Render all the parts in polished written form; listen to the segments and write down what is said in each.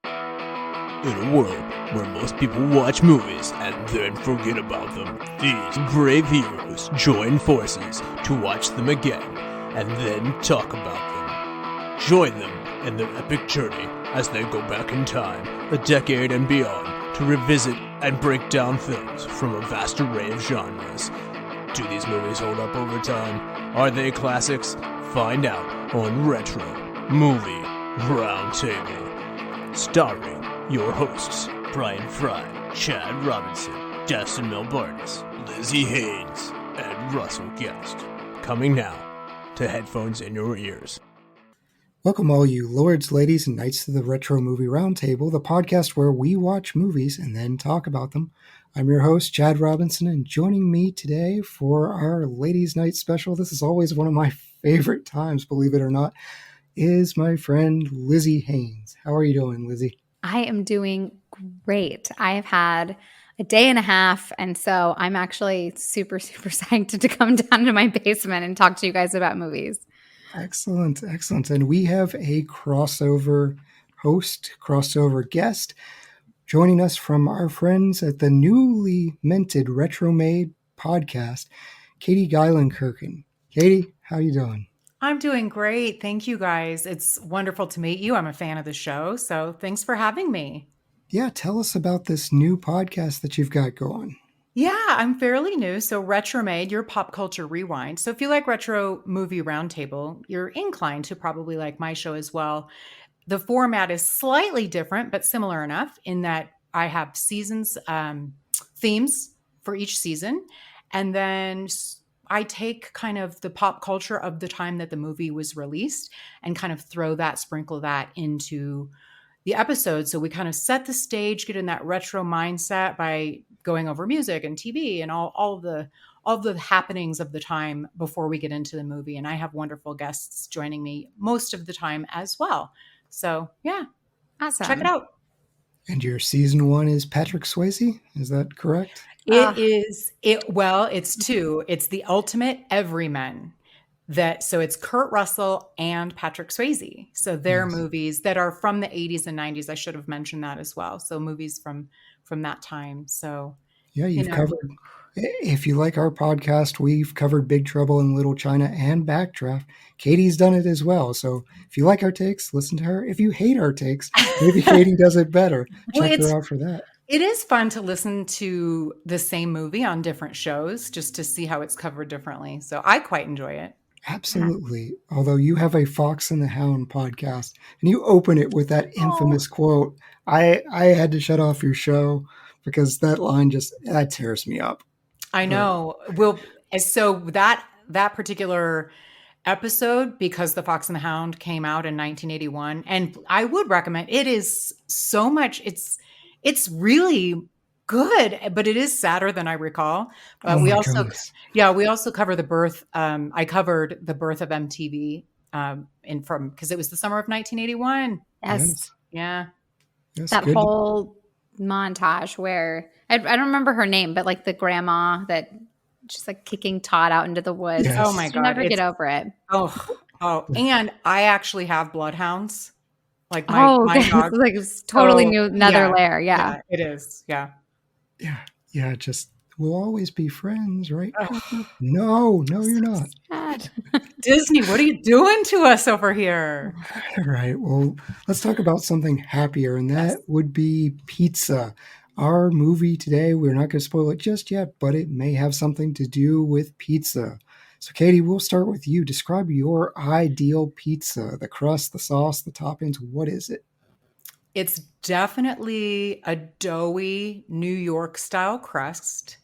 In a world where most people watch movies and then forget about them, these brave heroes join forces to watch them again and then talk about them. Join them in their epic journey as they go back in time, a decade and beyond, to revisit and break down films from a vast array of genres. Do these movies hold up over time? Are they classics? Find out on Retro Movie Roundtable. Starring your hosts, Brian Fry, Chad Robinson, Destin Melbartis, Lizzy Haynes, and Russell Guest. Coming now to headphones in your ears. Welcome all you lords, ladies, and knights to the Retro Movie Roundtable, the podcast where we watch movies and then talk about them. I'm your host, Chad Robinson, and joining me today for our Ladies' Night special, this is always one of my favorite times, believe it or not, is my friend Lizzy Haynes. How are you doing, Lizzy? I am doing great. I have had a day and a half, and so I'm actually super psyched to come down to my basement and talk to you guys about movies. Excellent. And we have a crossover guest joining us from our friends at the newly minted Retromade Podcast, Katie Geilenkirchen. Katie, how you doing? I'm doing great. Thank you, guys. It's wonderful to meet you. I'm a fan of the show, so thanks for having me. Yeah, tell us about this new podcast that you've got going. Yeah, I'm fairly new. So Retromade, your pop culture rewind. So if you like Retro Movie Roundtable, you're inclined to probably like my show as well. The format is slightly different, but similar enough in that I have seasons, themes for each season. And then I take kind of the pop culture of the time that the movie was released and kind of sprinkle that into the episode. So we kind of set the stage, get in that retro mindset by going over music and TV and all the happenings of the time before we get into the movie. And I have wonderful guests joining me most of the time as well. So yeah, awesome. Check it out. And your season 1 is Patrick Swayze, is that correct? It's two. It's the ultimate everyman. So it's Kurt Russell and Patrick Swayze. So they're movies that are from the 80s and 90s. I should have mentioned that as well. So movies from that time. So yeah, you've covered. If you like our podcast, we've covered Big Trouble in Little China and Backdraft. Katie's done it as well. So if you like our takes, listen to her. If you hate our takes, maybe Katie does it better. Check her out for that. It is fun to listen to the same movie on different shows just to see how it's covered differently. So I quite enjoy it. Absolutely. Although you have a Fox and the Hound podcast and you open it with that infamous quote, I had to shut off your show because that line that tears me up. I know. So that particular episode, because the Fox and the Hound came out in 1981, and I would recommend it. Is so much. It's really good, but it is sadder than I recall. We also cover the birth. I covered the birth of MTV because it was the summer of 1981. Yes. Yeah. Yes, that whole montage where I don't remember her name, but like the grandma that just like kicking Todd out into the woods. Yes. Oh my God. Never get over it. Oh, and I actually have bloodhounds. Like my dog. Like it's totally new, another layer. Yeah, it is. Yeah. Yeah. Just we'll always be friends, right? No, you're not. Disney, what are you doing to us over here? All right. Well, let's talk about something happier, and that would be pizza. Our movie today, we're not going to spoil it just yet, but it may have something to do with pizza. So, Katie, we'll start with you. Describe your ideal pizza, the crust, the sauce, the toppings. What is it? It's definitely a doughy New York style crust,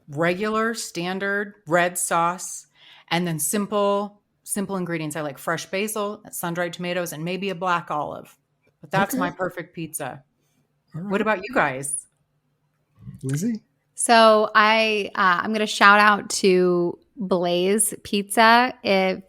regular standard red sauce, and then simple ingredients. I like fresh basil, sun-dried tomatoes, and maybe a black olive. But that's my perfect pizza. All right. What about you guys? Lizzy? So I'm going to shout out to Blaze Pizza.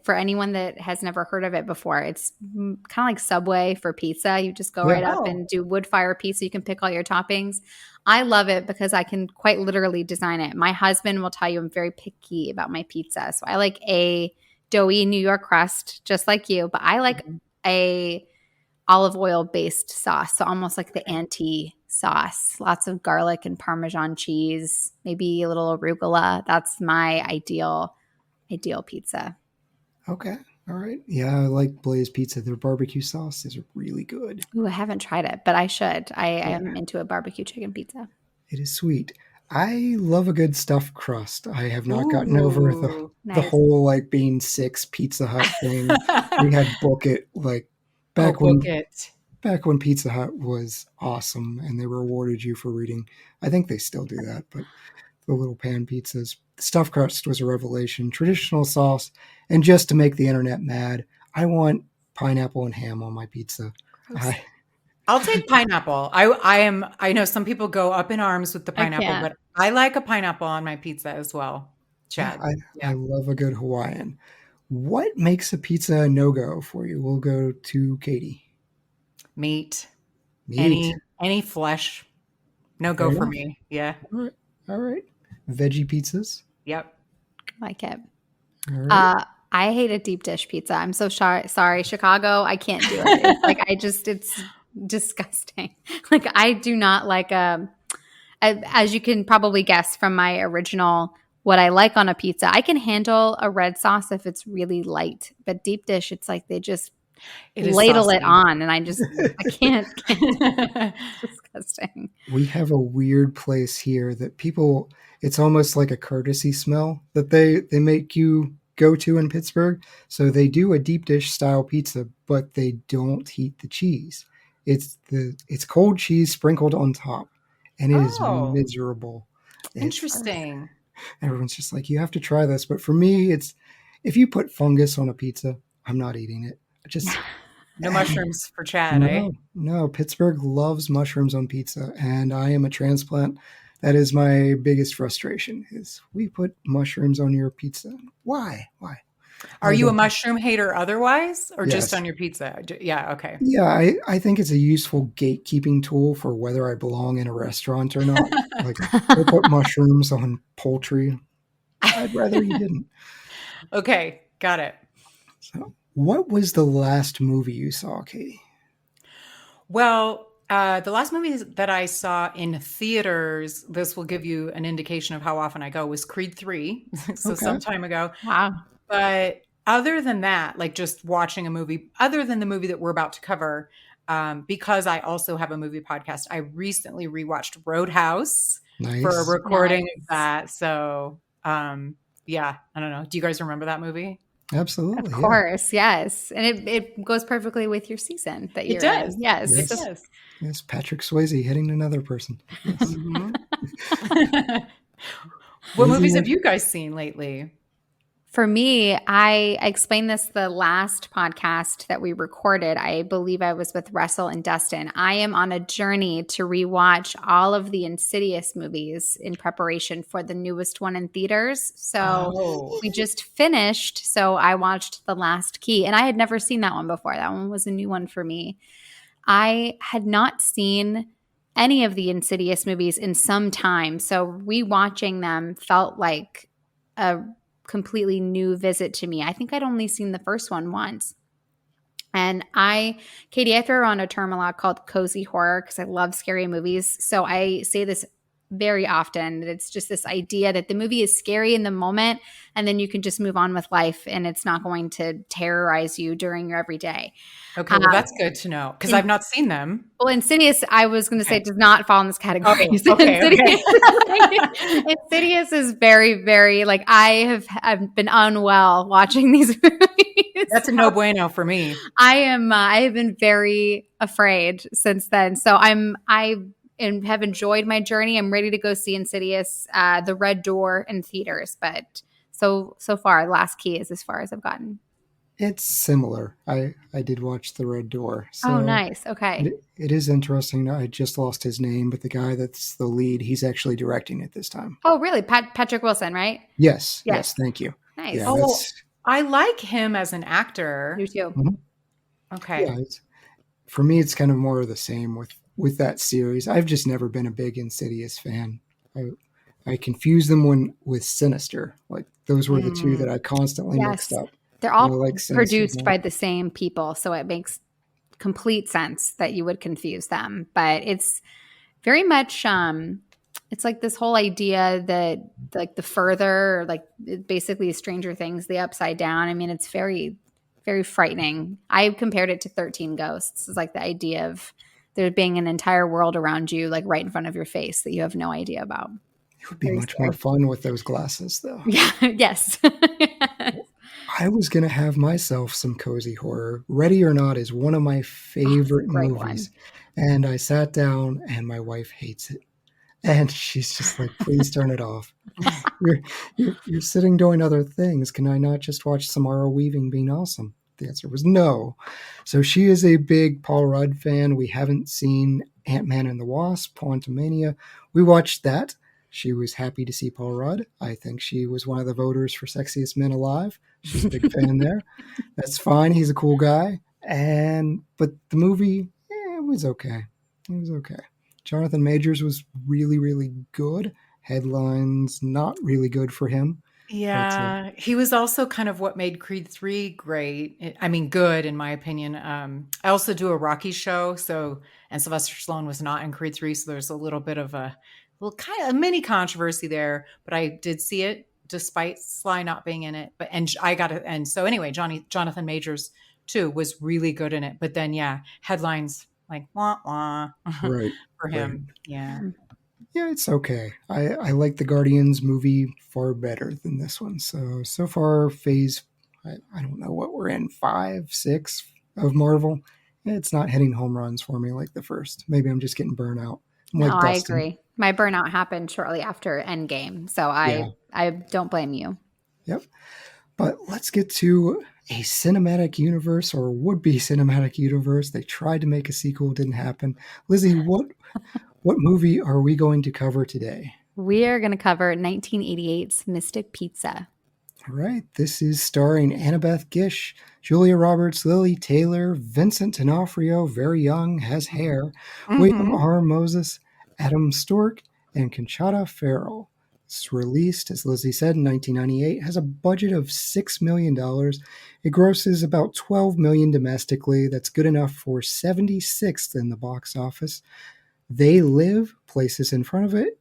For anyone that has never heard of it before, it's kind of like Subway for pizza. You just go right up and do wood fire pizza. You can pick all your toppings. I love it because I can quite literally design it. My husband will tell you I'm very picky about my pizza. So I like a doughy New York crust, just like you, but I like a olive oil based sauce. So almost like the anti sauce, lots of garlic and Parmesan cheese, maybe a little arugula. That's my ideal pizza. Okay. All right. Yeah, I like Blaze Pizza. Their barbecue sauce is really good. Ooh, I haven't tried it, but I should. I am into a barbecue chicken pizza. It is sweet. I love a good stuffed crust. I have not gotten Ooh, over the nice. whole like being 6 Pizza Hut thing. We had Book It like back Book It. back when Pizza Hut was awesome and they rewarded you for reading. I think they still do that, but the little pan pizzas. The stuffed crust was a revelation. Traditional sauce, and just to make the internet mad, I want pineapple and ham on my pizza. I'll take pineapple. I know some people go up in arms with the pineapple, but I like a pineapple on my pizza as well. Chad. I love a good Hawaiian. What makes a pizza a no-go for you? We'll go to Katie. Meat. Any flesh. No go for me. Yeah. All right. Veggie pizzas. Yep. Like it. All right. I hate a deep dish pizza. I'm so sorry, Chicago. I can't do it. It's it's disgusting. Like I do not like as you can probably guess from my original, what I like on a pizza. I can handle a red sauce if it's really light, but deep dish, it's like they just ladle it on, and I can't. It's disgusting. We have a weird place here that people, it's almost like a courtesy smell that they make you go to in Pittsburgh. So they do a deep dish style pizza, but they don't heat the cheese. It's cold cheese sprinkled on top, and it is miserable. Interesting. Everyone's just like, you have to try this. But for me, it's if you put fungus on a pizza, I'm not eating it. No mushrooms for Chad, No, Pittsburgh loves mushrooms on pizza, and I am a transplant. That is my biggest frustration, is we put mushrooms on your pizza. Why? Are you a mushroom hater otherwise, or Yes. just on your pizza? Yeah, okay. Yeah, I think it's a useful gatekeeping tool for whether I belong in a restaurant or not. Like, they put mushrooms on poultry. I'd rather you didn't. Okay, got it. So, what was the last movie you saw, Katie? Well, the last movie that I saw in theaters, this will give you an indication of how often I go, was Creed 3. So some time ago. Wow. But other than that, like just watching a movie, other than the movie that we're about to cover, because I also have a movie podcast, I recently rewatched Roadhouse for a recording of that. So, yeah, I don't know. Do you guys remember that movie? Absolutely. Of course, yes. And it goes perfectly with your season that you're in. Yes. It does. Yes, Patrick Swayze hitting another person. Yes. What movies have you guys seen lately? For me, I explained this the last podcast that we recorded. I believe I was with Russell and Dustin. I am on a journey to rewatch all of the Insidious movies in preparation for the newest one in theaters. So we just finished. So I watched The Last Key, and I had never seen that one before. That one was a new one for me. I had not seen any of the Insidious movies in some time. So rewatching them felt like a completely new visit to me. I think I'd only seen the first one once. And Katie, I throw around a term a lot called cozy horror because I love scary movies. So I say this very often, that it's just this idea that the movie is scary in the moment and then you can just move on with life and it's not going to terrorize you during your everyday. Okay, well, that's good to know because I've not seen them. Well, Insidious, I was going to say, does not fall in this category. Insidious is very, very, like, I've been unwell watching these movies. That's a no bueno for me. I have been very afraid since then. So I have enjoyed my journey. I'm ready to go see Insidious, The Red Door in theaters. But so far, Last Key is as far as I've gotten. It's similar. I did watch The Red Door. So nice. Okay. It is interesting. I just lost his name, but the guy that's the lead, he's actually directing it this time. Oh, really? Patrick Wilson, right? Yes. Thank you. Nice. Yeah, I like him as an actor. You too. Mm-hmm. Okay. Yeah, for me, it's kind of more of the same with that series. I've just never been a big Insidious fan. I confuse them with Sinister. Like those were the two that I constantly mixed up. They're all produced by the same people, so it makes complete sense that you would confuse them. But it's very much it's like this whole idea that like the further, like basically Stranger Things, the upside down. I mean, it's very, very frightening. I compared it to 13 Ghosts. It's like the idea of there being an entire world around you, like right in front of your face that you have no idea about. It would be much more fun with those glasses, though. Yeah. Yes. I was going to have myself some cozy horror. Ready or Not is one of my favorite movies. And I sat down and my wife hates it. And she's just like, please turn it off. You're sitting doing other things. Can I not just watch Samara Weaving being awesome? The answer was no. So she is a big Paul Rudd fan. We haven't seen Ant-Man and the Wasp, Quantumania. We watched that. She was happy to see Paul Rudd. I think she was one of the voters for Sexiest Men Alive. She's a big fan there. That's fine. He's a cool guy. But the movie, it was okay. It was okay. Jonathan Majors was really, really good. Headlines, not really good for him. Yeah, he was also kind of what made Creed 3 great. I mean, good in my opinion. I also do a Rocky show, and Sylvester Stallone was not in Creed 3, so there's a little bit of a mini controversy there. But I did see it despite Sly not being in it. So anyway, Jonathan Majors too was really good in it. But then headlines like wah wah right for him. Right. Yeah, it's okay. I like the Guardians movie far better than this one. So far, phase, I don't know what we're in, 5, 6 of Marvel. It's not hitting home runs for me like the first. Maybe I'm just getting burnt out. I agree. My burnout happened shortly after Endgame, so I don't blame you. Yep. But let's get to a cinematic universe, or would-be cinematic universe. They tried to make a sequel, didn't happen. Lizzy, what movie are we going to cover today? We are going to cover 1988's Mystic Pizza. All right. This is starring Annabeth, Gish, Julia Roberts, Lily Taylor, Vincent D'Onofrio, very young, has hair, William R. Moses, Adam Storke, and Conchata Ferrell. It's released, as Lizzy said, in 1998, has a budget of $6 million. It grosses about $12 million domestically. That's good enough for 76th in the box office. They Live places in front of it,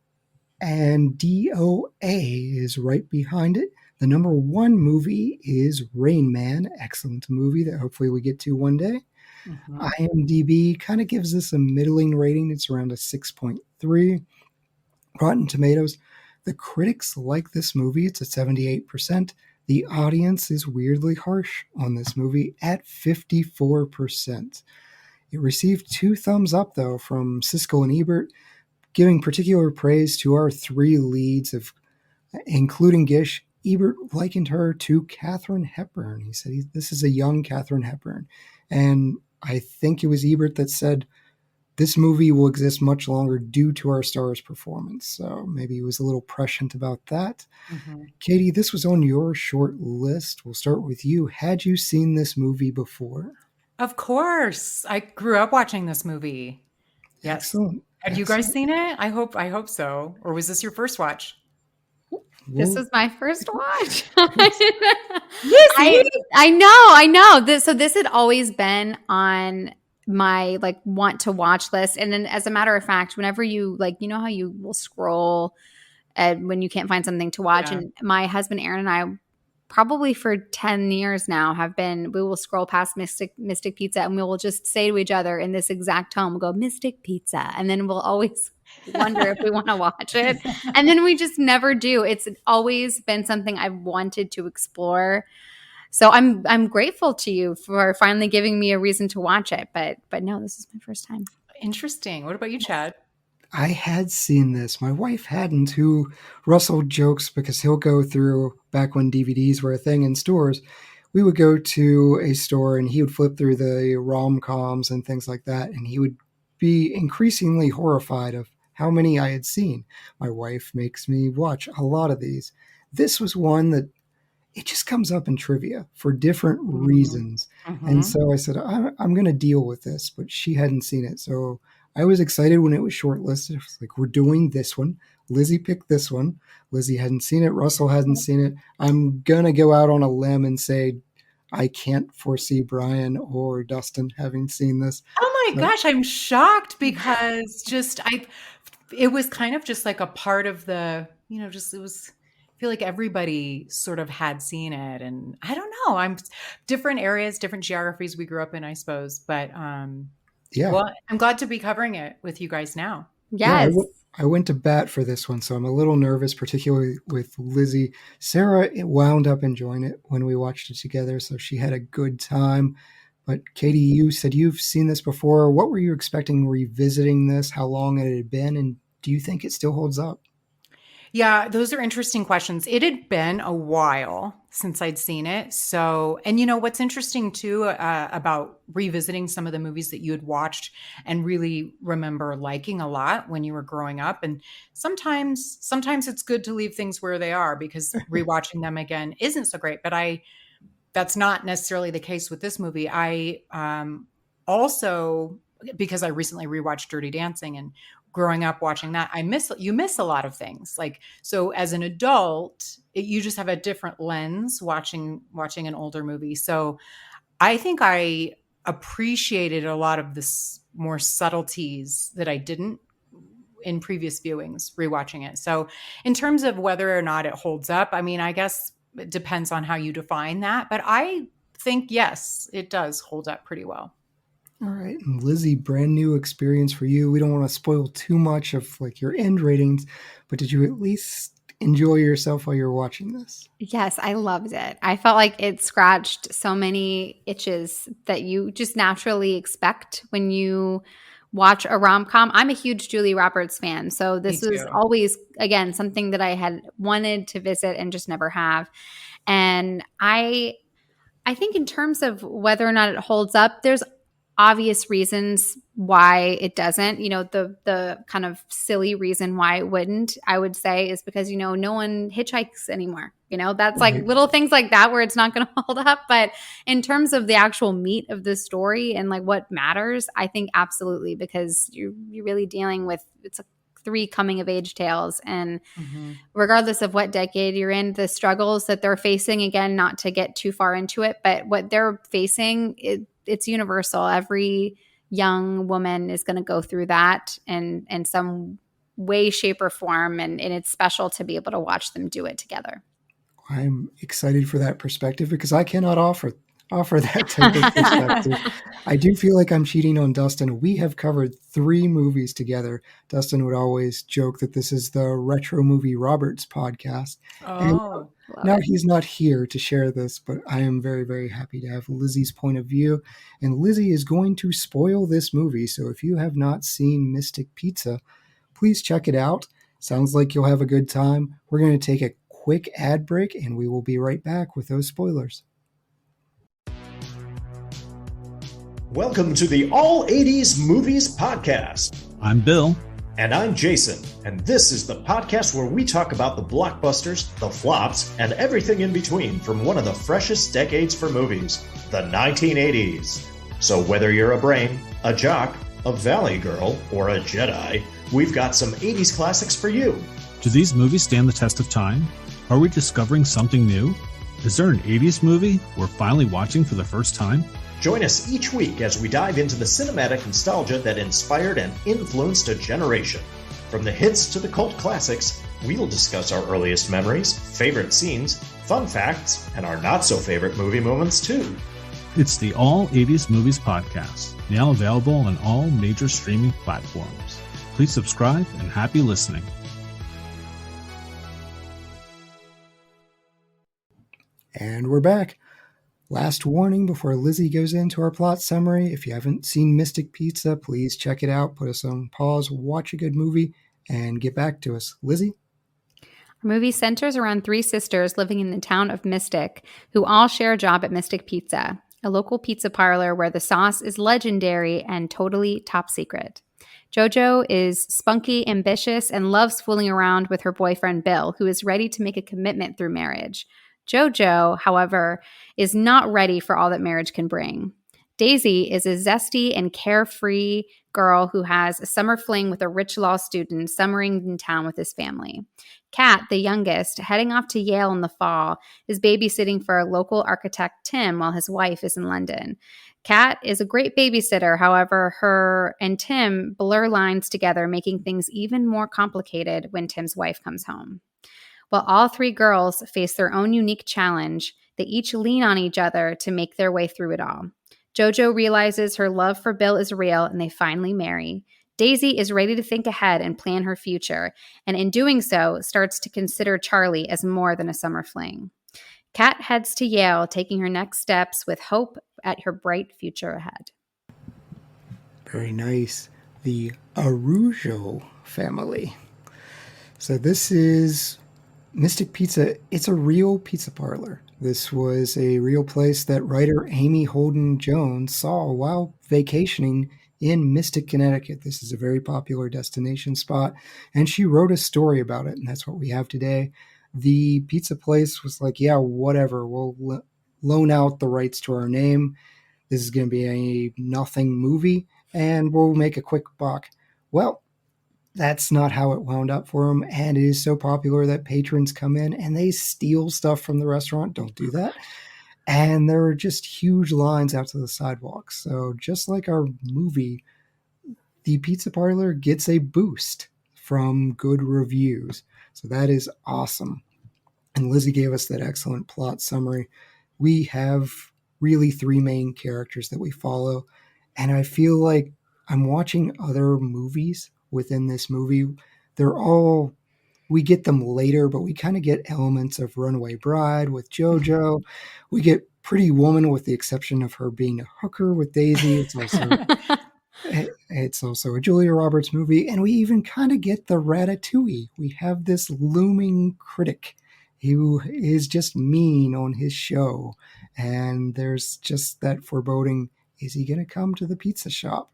and DOA is right behind it. The number 1 movie is Rain Man, excellent movie that hopefully we get to one day. IMDb kind of gives this a middling rating. It's around a 6.3. Rotten Tomatoes, the critics like this movie. It's at 78%. The audience is weirdly harsh on this movie at 54%. It received 2 thumbs up, though, from Siskel and Ebert, giving particular praise to our 3 leads, including Gish. Ebert likened her to Katharine Hepburn. He said this is a young Katharine Hepburn. And I think it was Ebert that said, this movie will exist much longer due to our star's performance. So maybe he was a little prescient about that. Katie, this was on your short list. We'll start with you. Had you seen this movie before? Of course. I grew up watching this movie. Yes. Excellent. Have you guys seen it? I hope so. Or was this your first watch? This was my first watch. Yes, I know. This had always been on my want to watch list. And then as a matter of fact, whenever you how you will scroll and when you can't find something to watch, and my husband Aaron and I probably for 10 years now we will scroll past Mystic Pizza and we will just say to each other in this exact tone, we'll go Mystic Pizza. And then we'll always wonder if we want to watch it. And then we just never do. It's always been something I've wanted to explore. So I'm grateful to you for finally giving me a reason to watch it. But no, this is my first time. Interesting. What about you, Chad? I had seen this. My wife hadn't, who Russell jokes because he'll go through, back when DVDs were a thing in stores, we would go to a store and he would flip through the rom-coms and things like that. And he would be increasingly horrified of how many I had seen. My wife makes me watch a lot of these. This was one that it just comes up in trivia for different reasons. And so I said, I'm going to deal with this, but she hadn't seen it. So I was excited when it was shortlisted. I was like, we're doing this one. Lizzy picked this one. Lizzy hadn't seen it. Russell hadn't seen it. I'm going to go out on a limb and say, I can't foresee Brian or Dustin having seen this. Oh my gosh, I'm shocked because it was kind of just like a part of the, it was, I feel like everybody sort of had seen it. And I don't know, I'm different areas, different geographies we grew up in, I suppose. But well, I'm glad to be covering it with you guys now. Yes. Yeah, I went to bat for this one, so I'm a little nervous, particularly with Lizzy. Sarah wound up enjoying it when we watched it together, so she had a good time. But Katie, you said you've seen this before. What were you expecting revisiting this? How long it had been? And do you think it still holds up? Yeah, those are interesting questions. It had been a while since I'd seen it. So, and what's interesting too about revisiting some of the movies that you had watched and really remember liking a lot when you were growing up. And sometimes it's good to leave things where they are because rewatching them again isn't so great. But that's not necessarily the case with this movie. I also, because I recently rewatched Dirty Dancing, and growing up watching that, you miss a lot of things. Like, so as an adult, you just have a different lens watching an older movie. So I think I appreciated a lot of this more subtleties that I didn't in previous viewings, rewatching it. So in terms of whether or not it holds up, I mean, I guess it depends on how you define that, but I think, yes, it does hold up pretty well. All right. And Lizzy, brand new experience for you. We don't want to spoil too much of like your end ratings, but did you at least enjoy yourself while you're watching this? Yes, I loved it. I felt like it scratched so many itches that you just naturally expect when you watch a rom-com. I'm a huge Julia Roberts fan, so this was always, again, something that I had wanted to visit and just never have. And I think in terms of whether or not it holds up, there's obvious reasons why it doesn't. The kind of silly reason why it wouldn't, I would say, is because, no one hitchhikes anymore. That's like little things like that where it's not going to hold up. But in terms of the actual meat of the story and like what matters, I think absolutely, because you're really dealing with, it's 3 coming of age tales. And regardless of what decade you're in, the struggles that they're facing, again, not to get too far into it, but what they're facing, it's universal. Every young woman is going to go through that in some way, shape, or form. And it's special to be able to watch them do it together. I'm excited for that perspective because I cannot offer that type of perspective. I do feel like I'm cheating on Dustin. We have covered 3 movies together. Dustin would always joke that this is the Retro Movie Roberts podcast. Oh, now he's not here to share this, but I am very, very happy to have Lizzy's point of view. And Lizzy is going to spoil this movie. So if you have not seen Mystic Pizza, please check it out. Sounds like you'll have a good time. We're going to take a quick ad break and we will be right back with those spoilers. Welcome to the All 80s Movies Podcast. I'm Bill. And I'm Jason. And this is the podcast where we talk about the blockbusters, the flops, and everything in between from one of the freshest decades for movies, the 1980s. So whether you're a brain, a jock, a valley girl, or a Jedi, we've got some 80s classics for you. Do these movies stand the test of time? Are we discovering something new? Is there an 80s movie we're finally watching for the first time? Join us each week as we dive into the cinematic nostalgia that inspired and influenced a generation. From the hits to the cult classics, we'll discuss our earliest memories, favorite scenes, fun facts, and our not-so-favorite movie moments, too. It's the All 80s Movies Podcast, now available on all major streaming platforms. Please subscribe and happy listening. And we're back. Last warning before Lizzy goes into our plot summary. If you haven't seen Mystic Pizza, please check it out. Put us on pause, watch a good movie, and get back to us. Lizzy? Our movie centers around 3 sisters living in the town of Mystic, who all share a job at Mystic Pizza, a local pizza parlor where the sauce is legendary and totally top secret. JoJo is spunky, ambitious, and loves fooling around with her boyfriend Bill, who is ready to make a commitment through marriage. JoJo, however, is not ready for all that marriage can bring. Daisy is a zesty and carefree girl who has a summer fling with a rich law student summering in town with his family. Kat, the youngest, heading off to Yale in the fall, is babysitting for a local architect, Tim, while his wife is in London. Kat is a great babysitter. However, her and Tim blur lines together, making things even more complicated when Tim's wife comes home. While all three girls face their own unique challenge, they each lean on each other to make their way through it all. JoJo realizes her love for Bill is real, and they finally marry. Daisy is ready to think ahead and plan her future, and in doing so, starts to consider Charlie as more than a summer fling. Kat heads to Yale, taking her next steps with hope at her bright future ahead. Very nice. The Arujo family. So this is Mystic Pizza. It's a real pizza parlor. This was a real place that writer Amy Holden Jones saw while vacationing in Mystic, Connecticut. This is a very popular destination spot, and she wrote a story about it, and that's what we have today. The pizza place was like, yeah, whatever, we'll loan out the rights to our name. This is going to be a nothing movie, and we'll make a quick buck. Well, that's not how it wound up for them, and it is so popular that patrons come in and they steal stuff from the restaurant. Don't do that. And there are just huge lines out to the sidewalks. So just like our movie, the pizza parlor gets a boost from good reviews. So that is awesome. And Lizzy gave us that excellent plot summary. We have really three main characters that we follow, and I feel like I'm watching other movies within this movie. We get them later, but we kind of get elements of Runaway Bride with JoJo. We get Pretty Woman with the exception of her being a hooker with Daisy. It's also a Julia Roberts movie, and we even kind of get the Ratatouille. We have this looming critic who is just mean on his show, and there's just that foreboding, is he going to come to the pizza shop?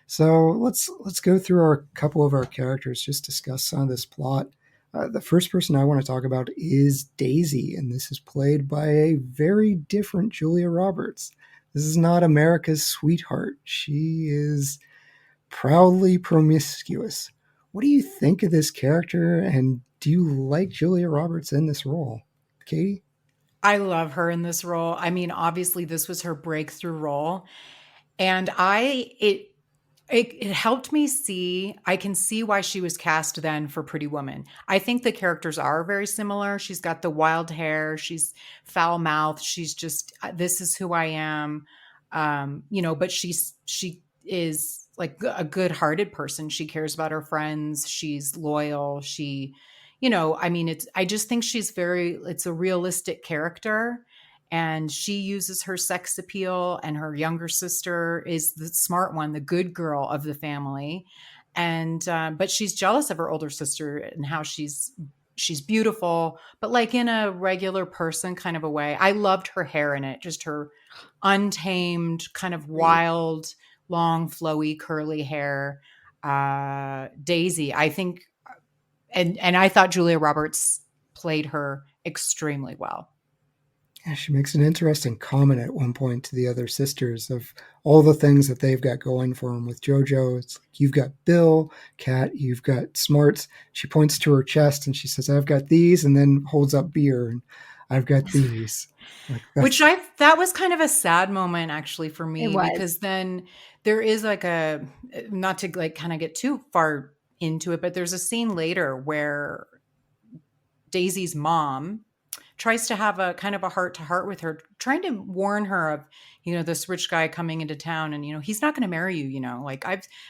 So let's go through a couple of our characters, just discuss some of this plot. The first person I want to talk about is Daisy, and this is played by a very different Julia Roberts. This is not America's sweetheart. She is proudly promiscuous. What do you think of this character, and do you like Julia Roberts in this role? Katie? I love her in this role. I mean, obviously this was her breakthrough role, and it helped me see, I can see why she was cast then for Pretty Woman. I think the characters are very similar. She's got the wild hair. She's foul mouthed. She's just, this is who I am. But she is like a good hearted person. She cares about her friends. She's loyal. I just think it's a realistic character. And she uses her sex appeal, and her younger sister is the smart one, the good girl of the family. And, but she's jealous of her older sister and how she's beautiful, but like in a regular person kind of a way. I loved her hair in it, just her untamed, kind of wild, long, flowy, curly hair. Daisy, I think, and I thought Julia Roberts played her extremely well. Yeah, she makes an interesting comment at one point to the other sisters of all the things that they've got going for them. With JoJo, it's like, you've got Bill, Kat, you've got smarts. She points to her chest and she says, I've got these, and then holds up beer, and I've got these. That was kind of a sad moment actually for me, because then there is like not to like kind of get too far into it, but there's a scene later where Daisy's mom tries to have a kind of a heart to heart with her, trying to warn her of, this rich guy coming into town, and, he's not going to marry you, like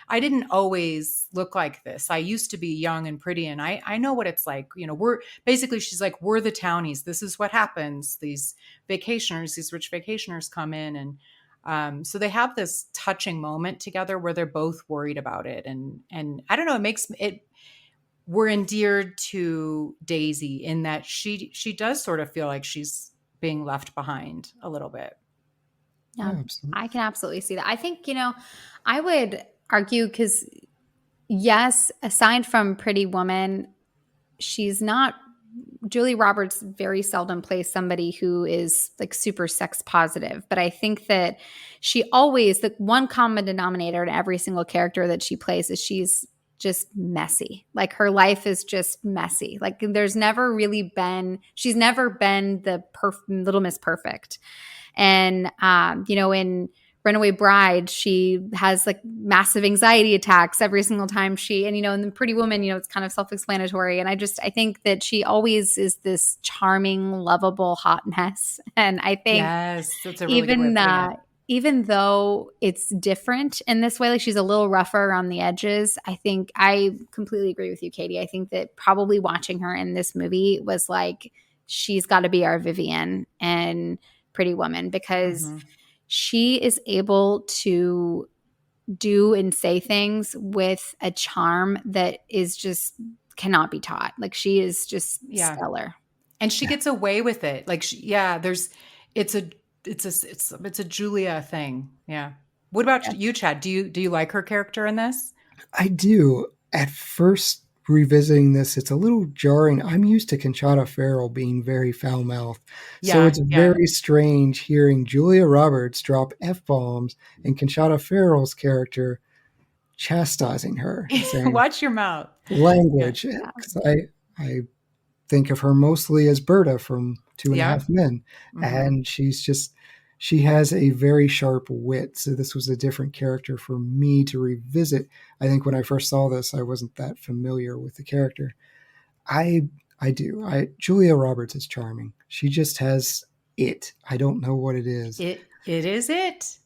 I didn't always look like this. I used to be young and pretty, and I know what it's like. She's like, we're the townies. This is what happens. These rich vacationers come in, and so they have this touching moment together where they're both worried about it. And I don't know, we're endeared to Daisy in that she does sort of feel like she's being left behind a little bit. Yeah, I can absolutely see that. I think, I would argue because, yes, aside from Pretty Woman, she's not Julia Roberts very seldom plays somebody who is like super sex positive, but I think that she always, the one common denominator in every single character that she plays is she's just messy. Like her life is just messy. Like there's never really been, she's never been the Little Miss Perfect. And, in Runaway Bride, she has like massive anxiety attacks every single time and in The Pretty Woman, it's kind of self-explanatory. And I think that she always is this charming, lovable hot mess. And I think yes, that's a really good way of putting it. Even though it's different in this way, like she's a little rougher around the edges, I think I completely agree with you, Katie. I think that probably watching her in this movie was like, she's got to be our Vivian in Pretty Woman, because she is able to do and say things with a charm that is just cannot be taught. Like she is just stellar. And she gets away with it. Like, it's a Julia thing. Yeah. What about you, Chad? Do you like her character in this? I do. At first, revisiting this, it's a little jarring. I'm used to Conchata Ferrell being very foul-mouthed. So it's very strange hearing Julia Roberts drop F-bombs and Conchata Ferrell's character chastising her. Saying, watch your mouth. Language. Because I think of her mostly as Berta from Two and a Half Men. And she has a very sharp wit. So this was a different character for me to revisit. I think when I first saw this, I wasn't that familiar with the character. I do. Julia Roberts is charming. She just has it. I don't know what it is. It is it.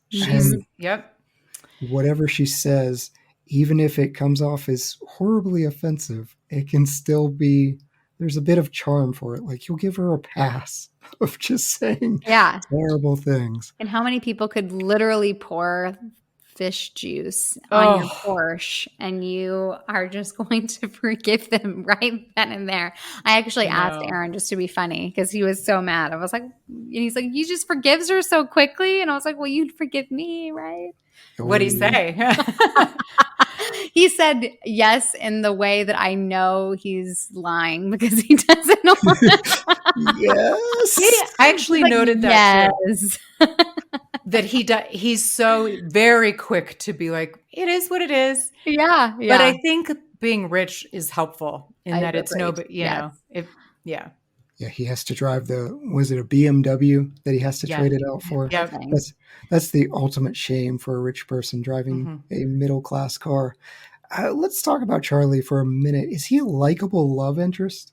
Whatever she says, even if it comes off as horribly offensive, it can still be, there's a bit of charm for it. Like you'll give her a pass of just saying terrible things. And how many people could literally pour fish juice on your Porsche and you are just going to forgive them right then and there? I actually asked Aaron just to be funny because he was so mad. I was like, and he's like, you just forgives her so quickly? And I was like, well, you'd forgive me, right? What'd he say? He said yes in the way that I know he's lying because he doesn't know. Yes. I actually noted that too. That he's so very quick to be like, it is what it is. Yeah. But I think being rich is helpful in that it's Yeah, he has to drive was it a BMW that he has to trade it out for? Yeah. That's the ultimate shame for a rich person driving a middle-class car. Let's talk about Charlie for a minute. Is he a likable love interest?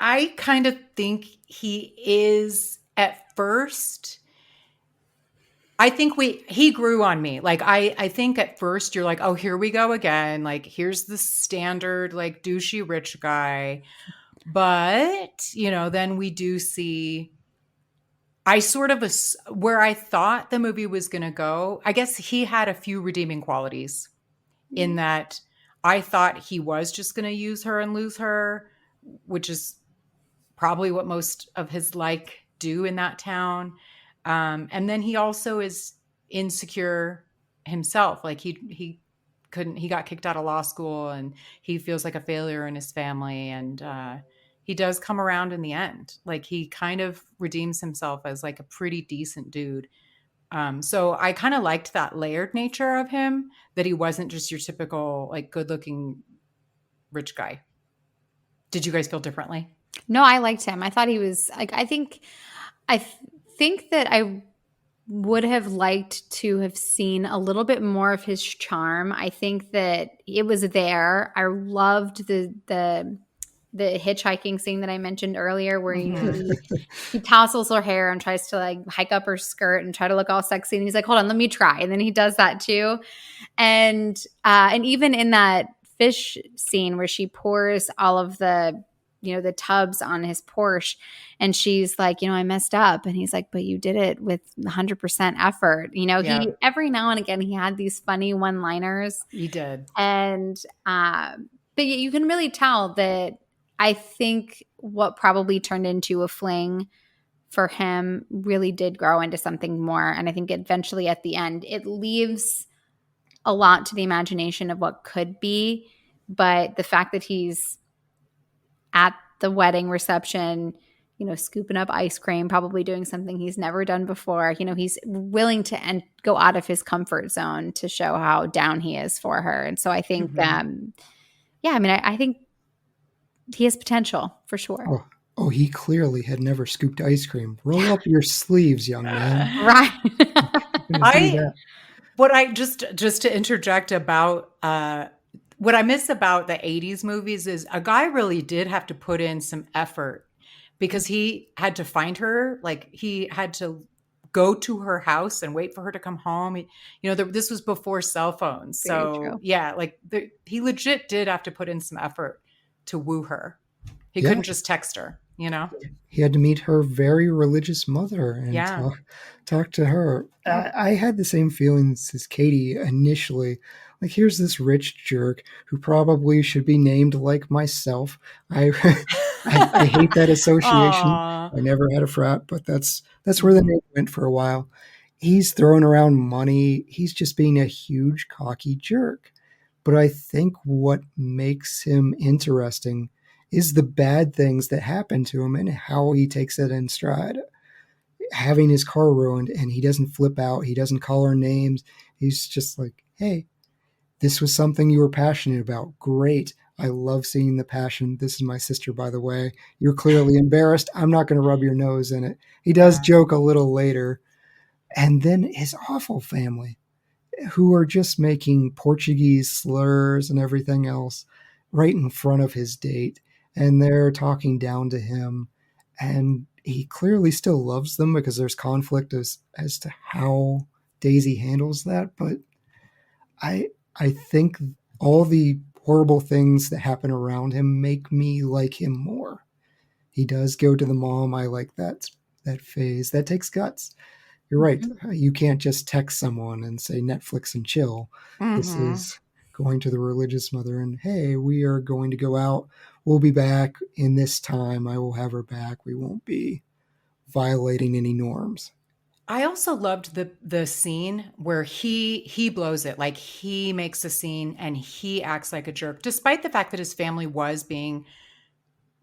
I kind of think he is at first. I think he grew on me. Like, I think at first you're like, oh, here we go again. Like, here's the standard, like, douchey rich guy. But, then we do see, where I thought the movie was going to go, I guess he had a few redeeming qualities in that I thought he was just going to use her and lose her, which is probably what most of his do in that town. And then he also is insecure himself. Like he got kicked out of law school and he feels like a failure in his family. And, he does come around in the end. Like he kind of redeems himself as like a pretty decent dude. So I kind of liked that layered nature of him, that he wasn't just your typical like good looking rich guy. Did you guys feel differently? No, I liked him. I thought he was like, I think that I would have liked to have seen a little bit more of his charm. I think that it was there. I loved the hitchhiking scene that I mentioned earlier where he tassels her hair and tries to like hike up her skirt and try to look all sexy. And he's like, hold on, let me try. And then he does that too. And even in that fish scene where she pours all of the tubs on his Porsche and she's like, I messed up. And he's like, but you did it with 100% effort. He every now and again, he had these funny one-liners. He did. And, but you can really tell that I think what probably turned into a fling for him really did grow into something more. And I think eventually at the end, it leaves a lot to the imagination of what could be. But the fact that he's at the wedding reception, scooping up ice cream, probably doing something he's never done before. He's willing to go out of his comfort zone to show how down he is for her. And so I think, I think he has potential for sure. Oh, he clearly had never scooped ice cream. Roll up your sleeves, young man. Right. Just to interject about what I miss about the 80s movies is a guy really did have to put in some effort because he had to find her. Like he had to go to her house and wait for her to come home. This was before cell phones. So he legit did have to put in some effort to woo her. He couldn't just text her, He had to meet her very religious mother and talk to her. I had the same feelings as Katie initially. Like, here's this rich jerk who probably should be named like myself. I hate that association. Aww. I never had a frat, but that's where the name went for a while. He's throwing around money. He's just being a huge cocky jerk. But I think what makes him interesting is the bad things that happen to him and how he takes it in stride. Having his car ruined and he doesn't flip out. He doesn't call her names. He's just like, hey, this was something you were passionate about. Great. I love seeing the passion. This is my sister, by the way. You're clearly embarrassed. I'm not going to rub your nose in it. He does joke a little later. And then his awful family, who are just making Portuguese slurs and everything else right in front of his date. And they're talking down to him. And he clearly still loves them because there's conflict as to how Daisy handles that. But I think all the horrible things that happen around him make me like him more. He does go to the mom. I like that phase. That takes guts. You're right. You can't just text someone and say Netflix and chill. Mm-hmm. This is going to the religious mother and, hey, we are going to go out. We'll be back in this time. I will have her back. We won't be violating any norms. I also loved the scene where he blows it. Like he makes a scene and he acts like a jerk, despite the fact that his family was being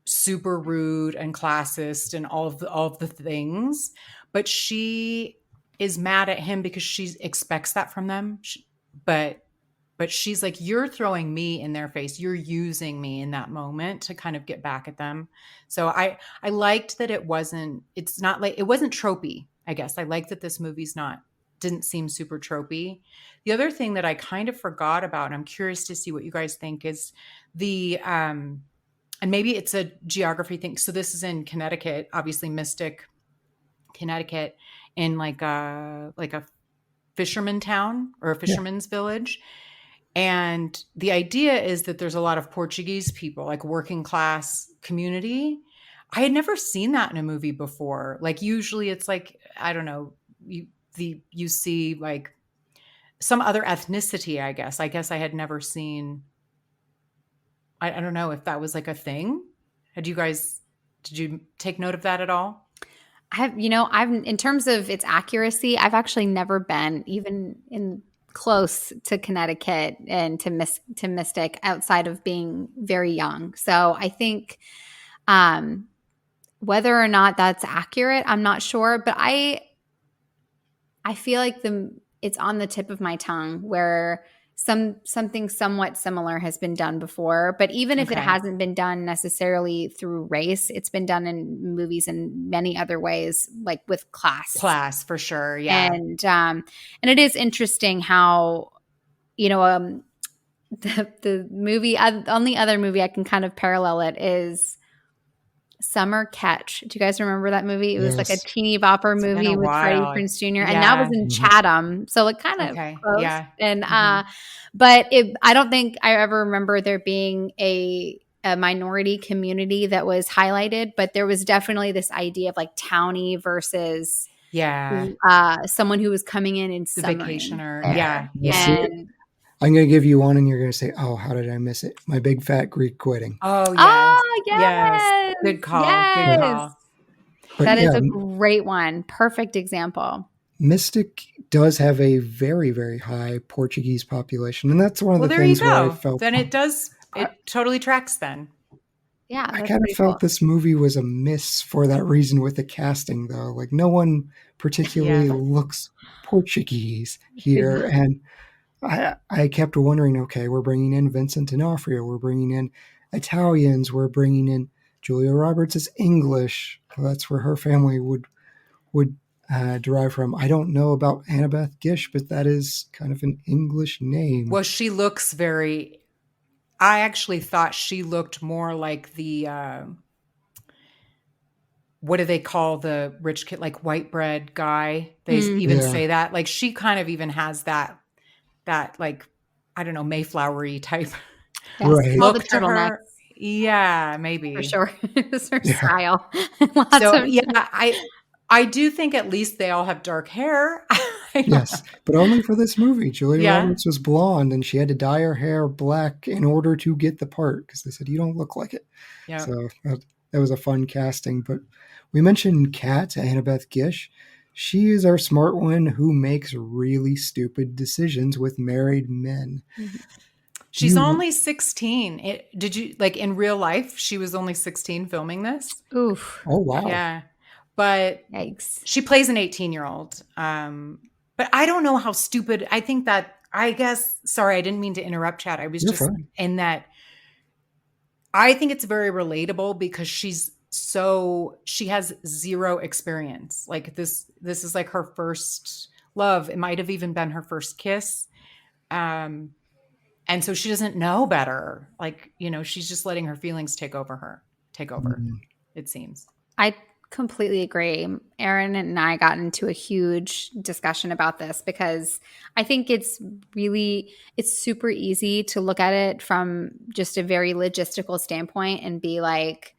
super rude and classist and all of the things. But she is mad at him because she expects that from them. But she's like, you're throwing me in their face. You're using me in that moment to kind of get back at them. So I liked that it wasn't tropey, I guess. I like that this movie's didn't seem super tropey. The other thing that I kind of forgot about, and I'm curious to see what you guys think, is the, and maybe it's a geography thing. So this is in Connecticut, obviously Mystic, Connecticut, in like a fisherman town or a fisherman's village. And the idea is that there's a lot of Portuguese people, like working class community. I had never seen that in a movie before. Like usually it's like, I don't know, you see like some other ethnicity, I guess. I guess I had never seen, I don't know if that was like a thing. Did you take note of that at all? I've in terms of its accuracy, I've actually never been even in close to Connecticut and to Mystic outside of being very young. So I think whether or not that's accurate, I'm not sure, but I feel like it's on the tip of my tongue where something somewhat similar has been done before. But even if it hasn't been done necessarily through race, it's been done in movies in many other ways, like with class. Class, for sure, yeah. And it is interesting how, the movie, only other movie I can kind of parallel it is Summer Catch. Do you guys remember that movie? It was like a teeny bopper movie with Freddie Prinze Jr. And that was in Chatham. So like kind of close. Yeah. And but I don't think I ever remember there being a minority community that was highlighted, but there was definitely this idea of like townie versus someone who was coming in summer. Vacationer. Yeah. And I'm going to give you one and you're going to say, oh, how did I miss it? My Big Fat Greek Wedding. Oh, yes. Oh, yes. Good call. Yes. Good call. But that is a great one. Perfect example. Mystic does have a very, very high Portuguese population. And that's one of the things where I felt. Then it totally tracks then. Yeah, I that's kind of pretty felt cool. this movie was a miss for that reason with the casting, though. Like, no one particularly looks Portuguese here. And I kept wondering, okay, we're bringing in Vincent D'Onofrio, we're bringing in Italians, we're bringing in Julia Roberts is English. Well, that's where her family would derive from. I don't know about Annabeth Gish, but that is kind of an English name. Well, she looks very. I actually thought she looked more like the. What do they call the rich kid? Like white bread guy. They even say that. Like she kind of even has that like, I don't know, Mayflowery type look to her. Yeah, maybe. For sure. It's her style. I do think at least they all have dark hair. Yes, but only for this movie. Julia Roberts was blonde, and she had to dye her hair black in order to get the part because they said, you don't look like it. Yeah. So that was a fun casting. But we mentioned Kat, Annabeth Gish. She is our smart one who makes really stupid decisions with married men. Mm-hmm. She's only 16. Did you, like, in real life, she was only 16 filming this? Oof. Oh, wow. Yeah. But yikes. She plays an 18-year-old. But I don't know how stupid. I think that, I guess, sorry, I didn't mean to interrupt, Chad. I was just fine. In that, I think it's very relatable because she has zero experience. Like this is like her first love. It might have even been her first kiss. And so she doesn't know better. Like, she's just letting her feelings take over, it seems. I completely agree. Erin and I got into a huge discussion about this because I think it's super easy to look at it from just a very logistical standpoint and be like,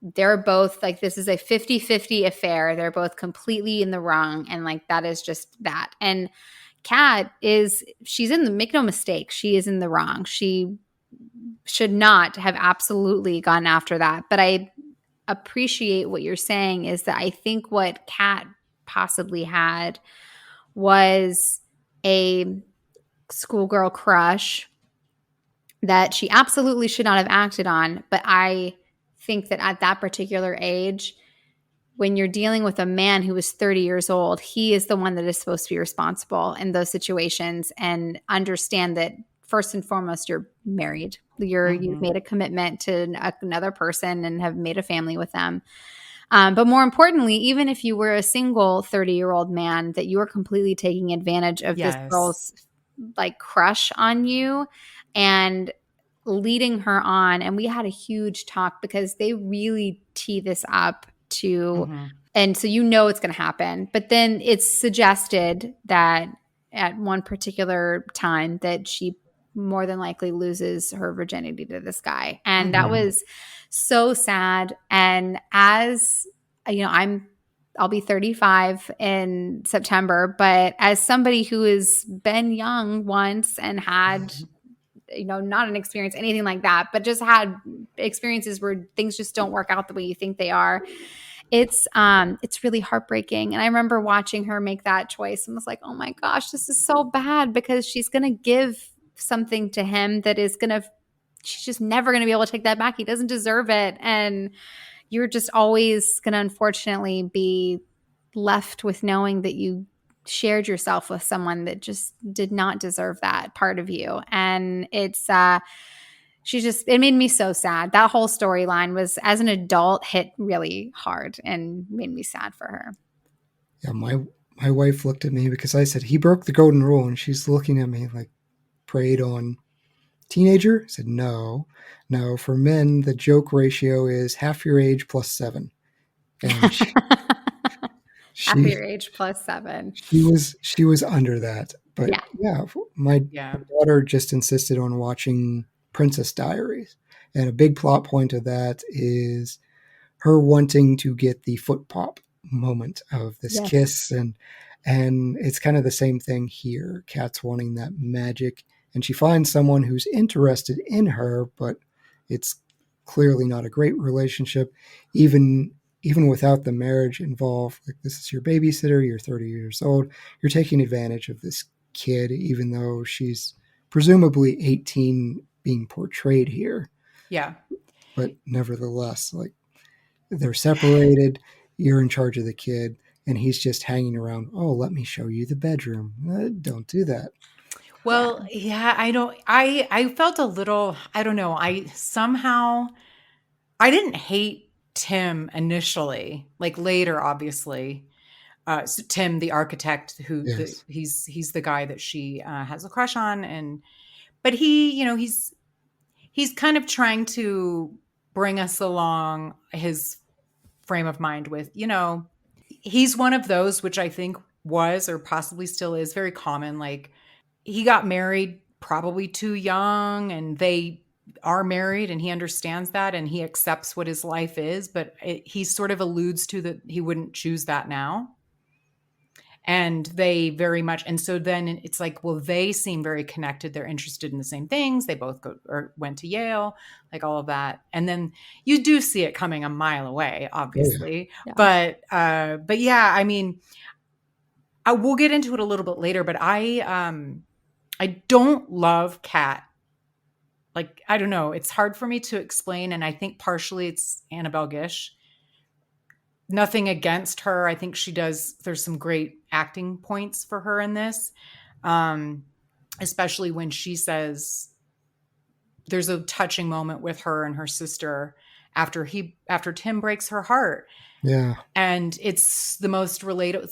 they're both like, this is a 50-50 affair. They're both completely in the wrong. And like, that is just that. And Kat make no mistake, she is in the wrong. She should not have absolutely gone after that. But I appreciate what you're saying is that I think what Kat possibly had was a schoolgirl crush that she absolutely should not have acted on. But I think that at that particular age, when you're dealing with a man who is 30 years old, he is the one that is supposed to be responsible in those situations and understand that first and foremost, you're married. You've made a commitment to another person and have made a family with them. But more importantly, even if you were a single 30-year-old man, that you are completely taking advantage of this girl's like crush on you and leading her on. And we had a huge talk because they really tee this up to, and so it's going to happen. But then it's suggested that at one particular time that she more than likely loses her virginity to this guy. And that was so sad. And as I'll be 35 in September, but as somebody who has been young once and had, not an experience, anything like that, but just had experiences where things just don't work out the way you think they are. It's really heartbreaking. And I remember watching her make that choice and was like, oh my gosh, this is so bad because she's going to give something to him that is she's just never going to be able to take that back. He doesn't deserve it. And you're just always going to unfortunately be left with knowing that you shared yourself with someone that just did not deserve that part of you. And it made me so sad. That whole storyline was, as an adult, hit really hard and made me sad for her. Yeah, my wife looked at me because I said, he broke the golden rule. And she's looking at me like, preyed on teenager? I said, no. For men, the joke ratio is half your age plus 7. And half your age plus 7. She was under that. But my daughter just insisted on watching Princess Diaries. And a big plot point of that is her wanting to get the foot pop moment of this kiss. And it's kind of the same thing here. Kat's wanting that magic. And she finds someone who's interested in her, but it's clearly not a great relationship, even without the marriage involved. Like, this is your babysitter, you're 30 years old, you're taking advantage of this kid, even though she's presumably 18 being portrayed here. Yeah. but nevertheless, like, they're separated. You're in charge of the kid, and he's just hanging around. Oh, let me show you the bedroom. Don't do that. Well, yeah, I felt a little, I don't know. I didn't hate Tim initially, like later, obviously. So Tim, the architect, Yes. he's the guy that she has a crush on, but he's kind of trying to bring us along his frame of mind with, he's one of those, which I think was or possibly still is very common. Like, he got married probably too young, and they are married, and he understands that, and he accepts what his life is, but he sort of alludes to that he wouldn't choose that now. And they very much, and so then it's like, well, they seem very connected. They're interested in the same things. They both went to Yale, like all of that. And then you do see it coming a mile away, obviously. Yeah. But yeah, I mean, we'll get into it a little bit later, but I don't love Kat. Like, I don't know. It's hard for me to explain. And I think partially it's Annabeth Gish. Nothing against her. I think there's some great acting points for her in this. Especially when she says, there's a touching moment with her and her sister after Tim breaks her heart. Yeah. And it's the most the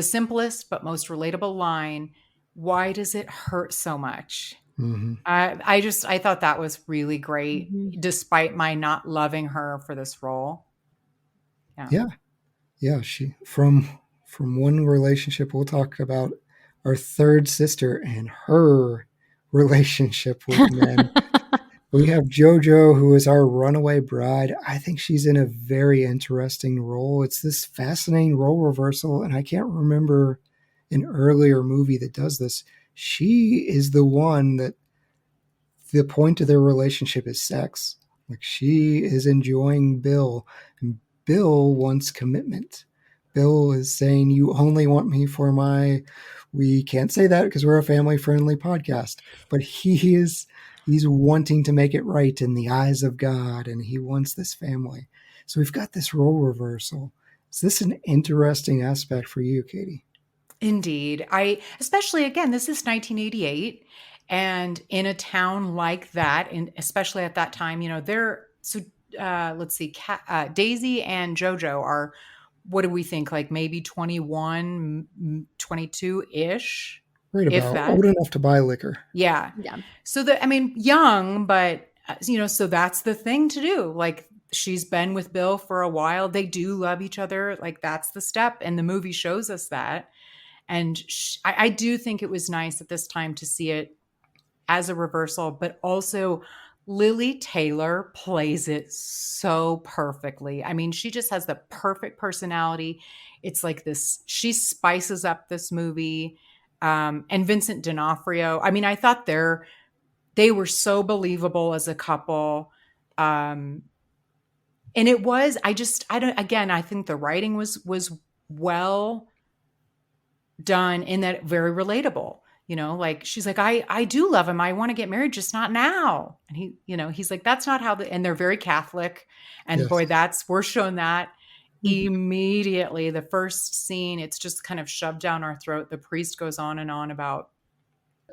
simplest but most relatable line. Why does it hurt so much? Mm-hmm. I thought that was really great, despite my not loving her for this role. Yeah. She from one relationship, we'll talk about our third sister and her relationship with men. We have JoJo, who is our runaway bride. I think she's in a very interesting role. It's this fascinating role reversal, and I can't remember an earlier movie that does this. She is the one that the point of their relationship is sex. Like, she is enjoying Bill, and Bill wants commitment. Bill is saying, you only want me for we can't say that because we're a family-friendly podcast, but he's wanting to make it right in the eyes of God, and he wants this family. So we've got this role reversal. Is this an interesting aspect for you, Katie? Indeed. Especially, again, this is 1988, and in a town like that, and especially at that time, let's see, Daisy and JoJo are, what do we think? Like maybe 21, 22-ish. Right about old enough to buy liquor. Yeah. So young, but so that's the thing to do. Like, she's been with Bill for a while. They do love each other. Like, that's the step. And the movie shows us that. And I do think it was nice at this time to see it as a reversal, but also Lili Taylor plays it so perfectly. I mean, she just has the perfect personality. It's like this, she spices up this movie. And Vincent D'Onofrio. I mean, I thought they were so believable as a couple. And it was, I think the writing was well done in that very relatable. Like, she's like, I do love him. I want to get married, just not now. And he's like, that's not how and they're very Catholic. And yes. Boy, we're shown that immediately. The first scene, it's just kind of shoved down our throat. The priest goes on and on about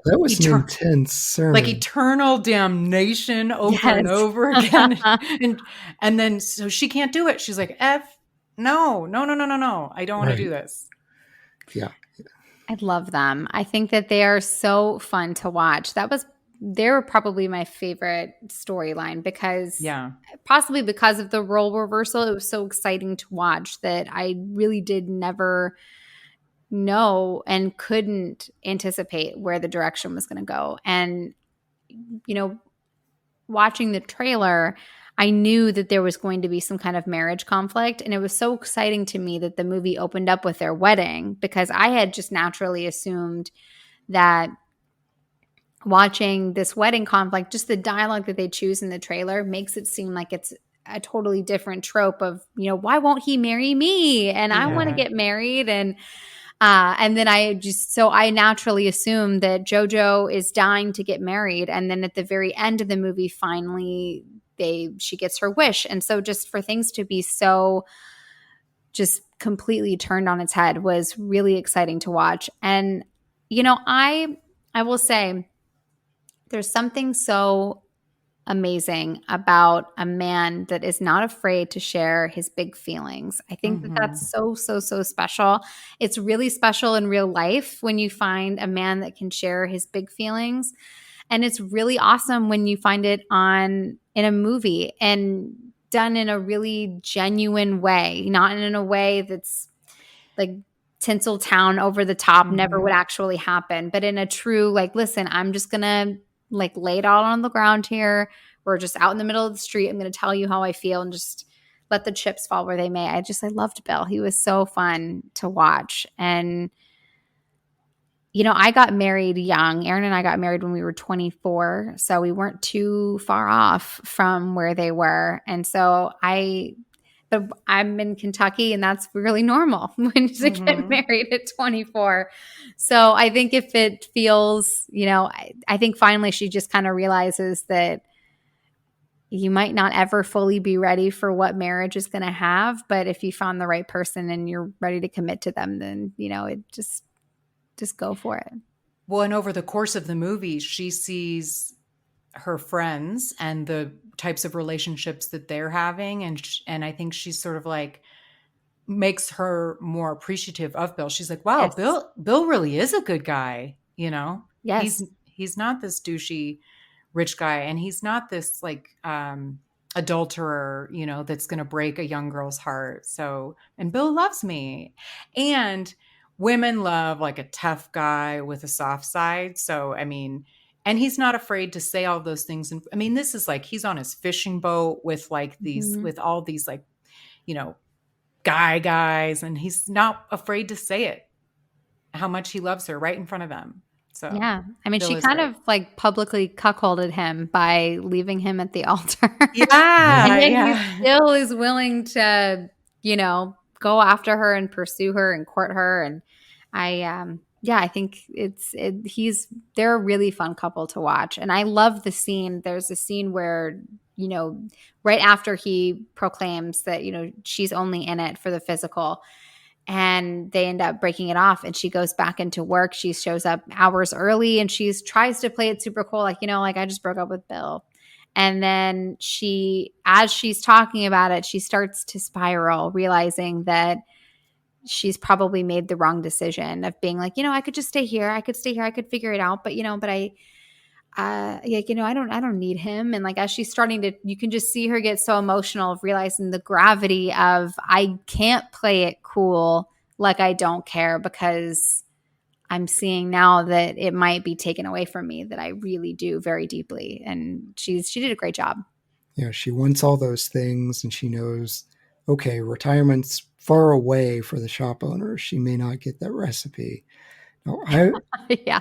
that was an intense sermon. Like eternal damnation over and over again. and then, so she can't do it. She's like, no. I don't want to do this. Yeah. I love them. I think that they are so fun to watch. They were probably my favorite storyline possibly because of the role reversal. It was so exciting to watch that I really did never know and couldn't anticipate where the direction was going to go. And, watching the trailer, I knew that there was going to be some kind of marriage conflict. And it was so exciting to me that the movie opened up with their wedding, because I had just naturally assumed that watching this wedding conflict, just the dialogue that they choose in the trailer makes it seem like it's a totally different trope of, why won't he marry me? And I want to get married. And then I naturally assumed that JoJo is dying to get married. And then at the very end of the movie, finally she gets her wish. And so just for things to be so just completely turned on its head was really exciting to watch. And, I will say there's something so amazing about a man that is not afraid to share his big feelings. I think that that's so, so, so special. It's really special in real life when you find a man that can share his big feelings. And it's really awesome when you find it in a movie and done in a really genuine way, not in a way that's like Tinseltown over the top, never would actually happen, but in a true, like, listen, I'm just going to like lay it all on the ground here. We're just out in the middle of the street. I'm going to tell you how I feel and just let the chips fall where they may. I loved Bill. He was so fun to watch. And, I got married young. Aaron and I got married when we were 24. So we weren't too far off from where they were. And so I'm in Kentucky, and that's really normal when you get married at 24. So I think if it feels, I think finally she just kind of realizes that you might not ever fully be ready for what marriage is going to have. But if you found the right person and you're ready to commit to them, then, it just go for it. Well, and over the course of the movie, she sees her friends and the types of relationships that they're having. And I think she's sort of like makes her more appreciative of Bill. She's like, wow, yes. Bill really is a good guy. Yes. He's not this douchey rich guy. And he's not this like, adulterer, that's going to break a young girl's heart. So, and Bill loves me. And women love like a tough guy with a soft side. So, and he's not afraid to say all those things. And this is like, he's on his fishing boat with like these, with all these like, guys. And he's not afraid to say it, how much he loves her right in front of them. So yeah. She kind of like publicly cuckolded him by leaving him at the altar. Yeah. And then he still is willing to, go after her and pursue her and court her. And I think they're a really fun couple to watch. And I love the scene. There's a scene where, right after he proclaims that, she's only in it for the physical, and they end up breaking it off, and she goes back into work. She shows up hours early and she tries to play it super cool. Like, I just broke up with Bill. And then as she's talking about it, she starts to spiral, realizing that she's probably made the wrong decision of being like, I could just stay here. I could figure it out. But, I don't need him. And like, as she's starting to, you can just see her get so emotional of realizing the gravity of, I can't play it cool. Like I don't care, because I'm seeing now that it might be taken away from me, that I really do very deeply. And she did a great job. Yeah. She wants all those things, and she knows, okay, retirement's far away for the shop owner. She may not get that recipe. No, yeah.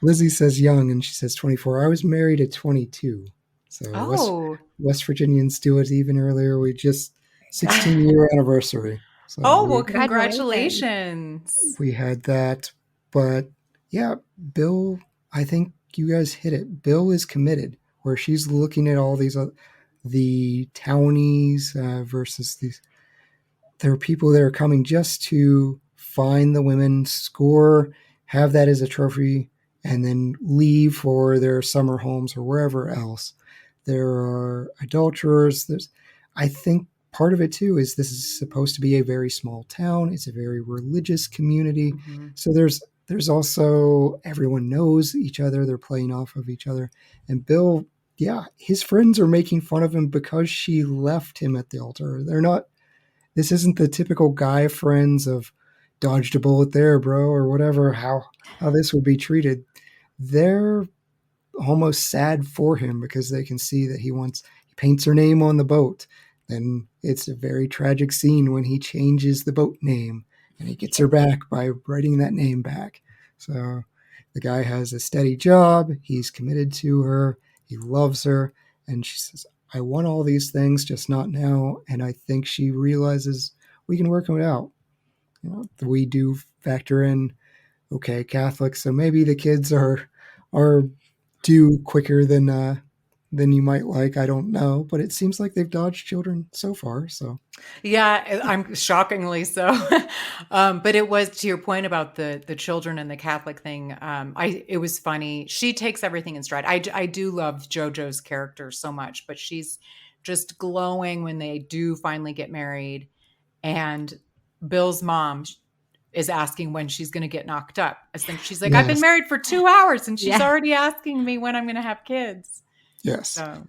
Lizzy says young, and she says 24. I was married at 22. So West Virginians do it even earlier. We just 16-year anniversary. So congratulations. We had that. But yeah, Bill, I think you guys hit it. Bill is committed, where she's looking at all these, the townies versus these. There are people that are coming just to find the women, score, have that as a trophy, and then leave for their summer homes or wherever else. There are adulterers. I think part of it too is this is supposed to be a very small town. It's a very religious community. Mm-hmm. So there's also, everyone knows each other. They're playing off of each other. And Bill, yeah, his friends are making fun of him because she left him at the altar. This isn't the typical guy friends of dodged a bullet there, bro, or whatever, how this would be treated. They're almost sad for him because they can see that he paints her name on the boat. Then it's a very tragic scene when he changes the boat name and he gets her back by writing that name back. So the guy has a steady job. He's committed to her. He loves her. And she says, I want all these things, just not now. And I think she realizes we can work it out. We do factor in, okay, Catholic, so maybe the kids are due quicker than than you might like. I don't know, but it seems like they've dodged children so far. So yeah, I'm shockingly so. But it was, to your point about the children and the Catholic thing. It was funny. She takes everything in stride. I do love JoJo's character so much, but she's just glowing when they do finally get married. And Bill's mom is asking when she's going to get knocked up. I think she's like, I've been married for 2 hours and she's already asking me when I'm going to have kids. Yes. So.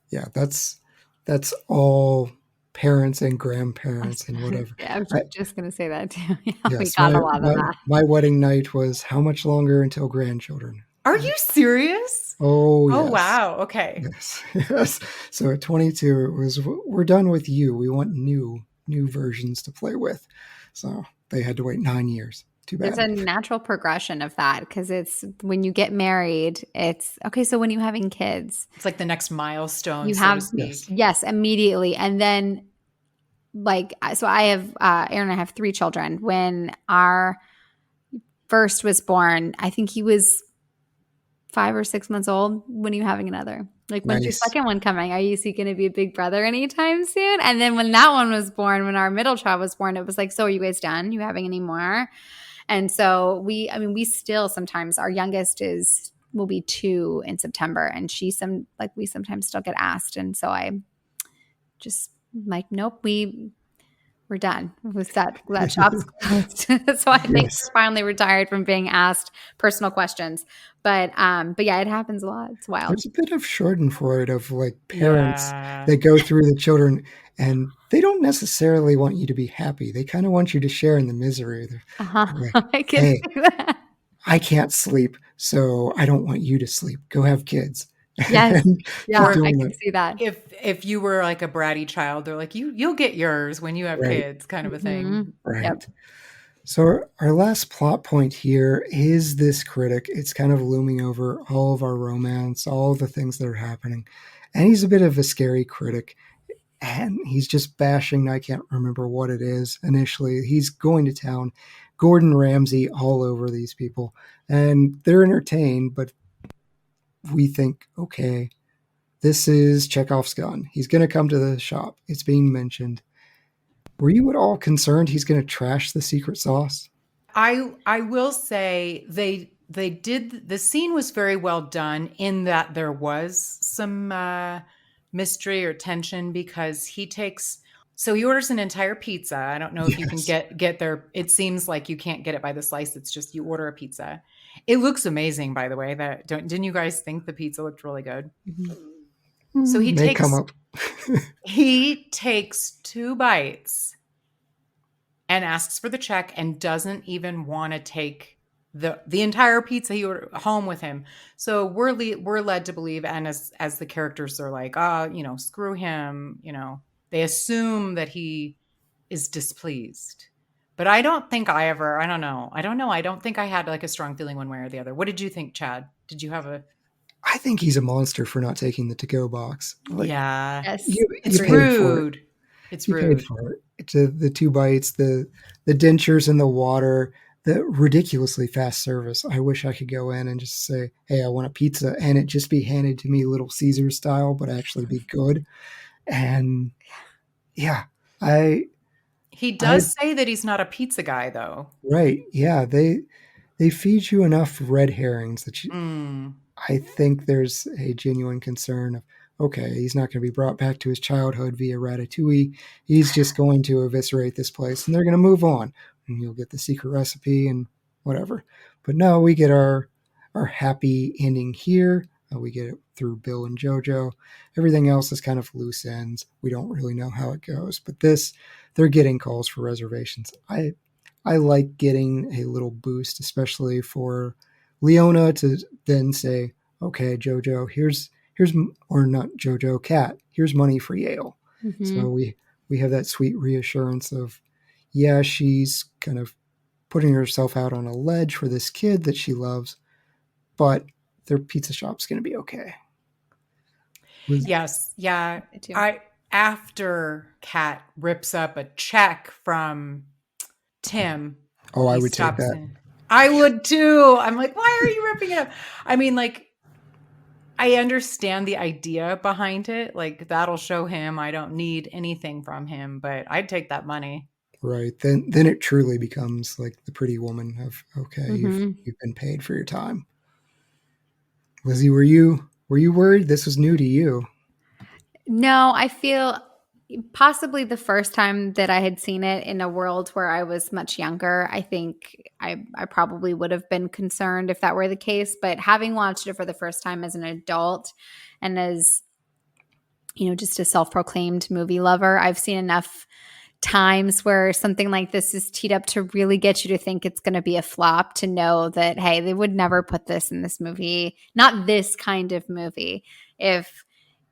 Yeah, that's all parents and grandparents and whatever. Yeah, I was just going to say that too. Yeah, yes, we got a lot of that. My wedding night was how much longer until grandchildren? Are you serious? Oh, yes. Oh, wow. Okay. Yes. So at 22, it was, we're done with you. We want new versions to play with. So they had to wait 9 years. Too bad. It's a natural progression of that because it's when you get married, it's okay. So when you're having kids, it's like the next milestone. You have, yes, immediately. And then so I have, Aaron and I have 3 children. When our first was born, I think he was 5 or 6 months old. When are you having another? Like, when's your second one coming? Are you going to be a big brother anytime soon? And then when that one was born, when our middle child was born, it was like, so are you guys done? You having any more? And so we still sometimes, our youngest will be 2 in September, and we sometimes still get asked. And so I just like, nope, we're done with that shop's closed. So I think we're finally retired from being asked personal questions. But yeah, it happens a lot. It's wild. There's a bit of schadenfreude of like parents that go through the children, and they don't necessarily want you to be happy. They kind of want you to share in the misery. Like, I can see that. I can't sleep, so I don't want you to sleep. Go have kids. Yes. Yeah, I can see that. If you were like a bratty child, they're like, you'll get yours when you have kids, kind of a thing. Mm-hmm. Right. Yep. So our last plot point here is this critic. It's kind of looming over all of our romance, all the things that are happening. And he's a bit of a scary critic. And he's just bashing, I can't remember what it is initially. He's going to town, Gordon Ramsay all over these people. And they're entertained, but we think, okay, this is Chekhov's gun. He's going to come to the shop. It's being mentioned. Were you at all concerned he's going to trash the secret sauce? I will say they did. The scene was very well done in that there was some mystery or tension because he orders an entire pizza. I don't know if you can get there. It seems like you can't get it by the slice. It's just you order a pizza. It looks amazing, by the way. Didn't you guys think the pizza looked really good? Mm-hmm. So he takes 2 bites and asks for the check and doesn't even want to take the entire pizza he ordered home with him. So we're led to believe, and as the characters are like, screw him, they assume that he is displeased. But I don't think I don't know. I don't think I had like a strong feeling one way or the other. What did you think, Chad? Did you have I think he's a monster for not taking the to-go box. Like, yes. It's rude. It's you rude. Paid for it. The 2 bites, the dentures in the water, the ridiculously fast service. I wish I could go in and just say, hey, I want a pizza, and it just be handed to me Little Caesar style, but actually be good. And yeah, he does say that he's not a pizza guy, though. Right. Yeah. They feed you enough red herrings that I think there's a genuine concern of, okay, he's not going to be brought back to his childhood via Ratatouille. He's just going to eviscerate this place, and they're going to move on, and you'll get the secret recipe and whatever. But no, we get our happy ending here. We get it through Bill and JoJo. Everything else is kind of loose ends. We don't really know how it goes. But they're getting calls for reservations. I like getting a little boost, especially for Leona to then say, okay, JoJo, here's or not JoJo, Cat, here's money for Yale. Mm-hmm. So we have that sweet reassurance of, yeah, she's kind of putting herself out on a ledge for this kid that she loves, but their pizza shop's going to be okay. Yes. Yeah. After Cat rips up a check from Tim. Oh, I would take that. I would too. I'm like, why are you ripping it up? I mean, like, I understand the idea behind it. Like, that'll show him I don't need anything from him, but I'd take that money. Right. Then it truly becomes like the Pretty Woman of, okay, you've been paid for your time. Lizzy, were you worried? This was new to you. No, I feel possibly the first time that I had seen it in a world where I was much younger, I think I probably would have been concerned if that were the case. But having watched it for the first time as an adult and as, just a self-proclaimed movie lover, I've seen enough times where something like this is teed up to really get you to think it's going to be a flop, to know that, hey, they would never put this in this movie, not this kind of movie, if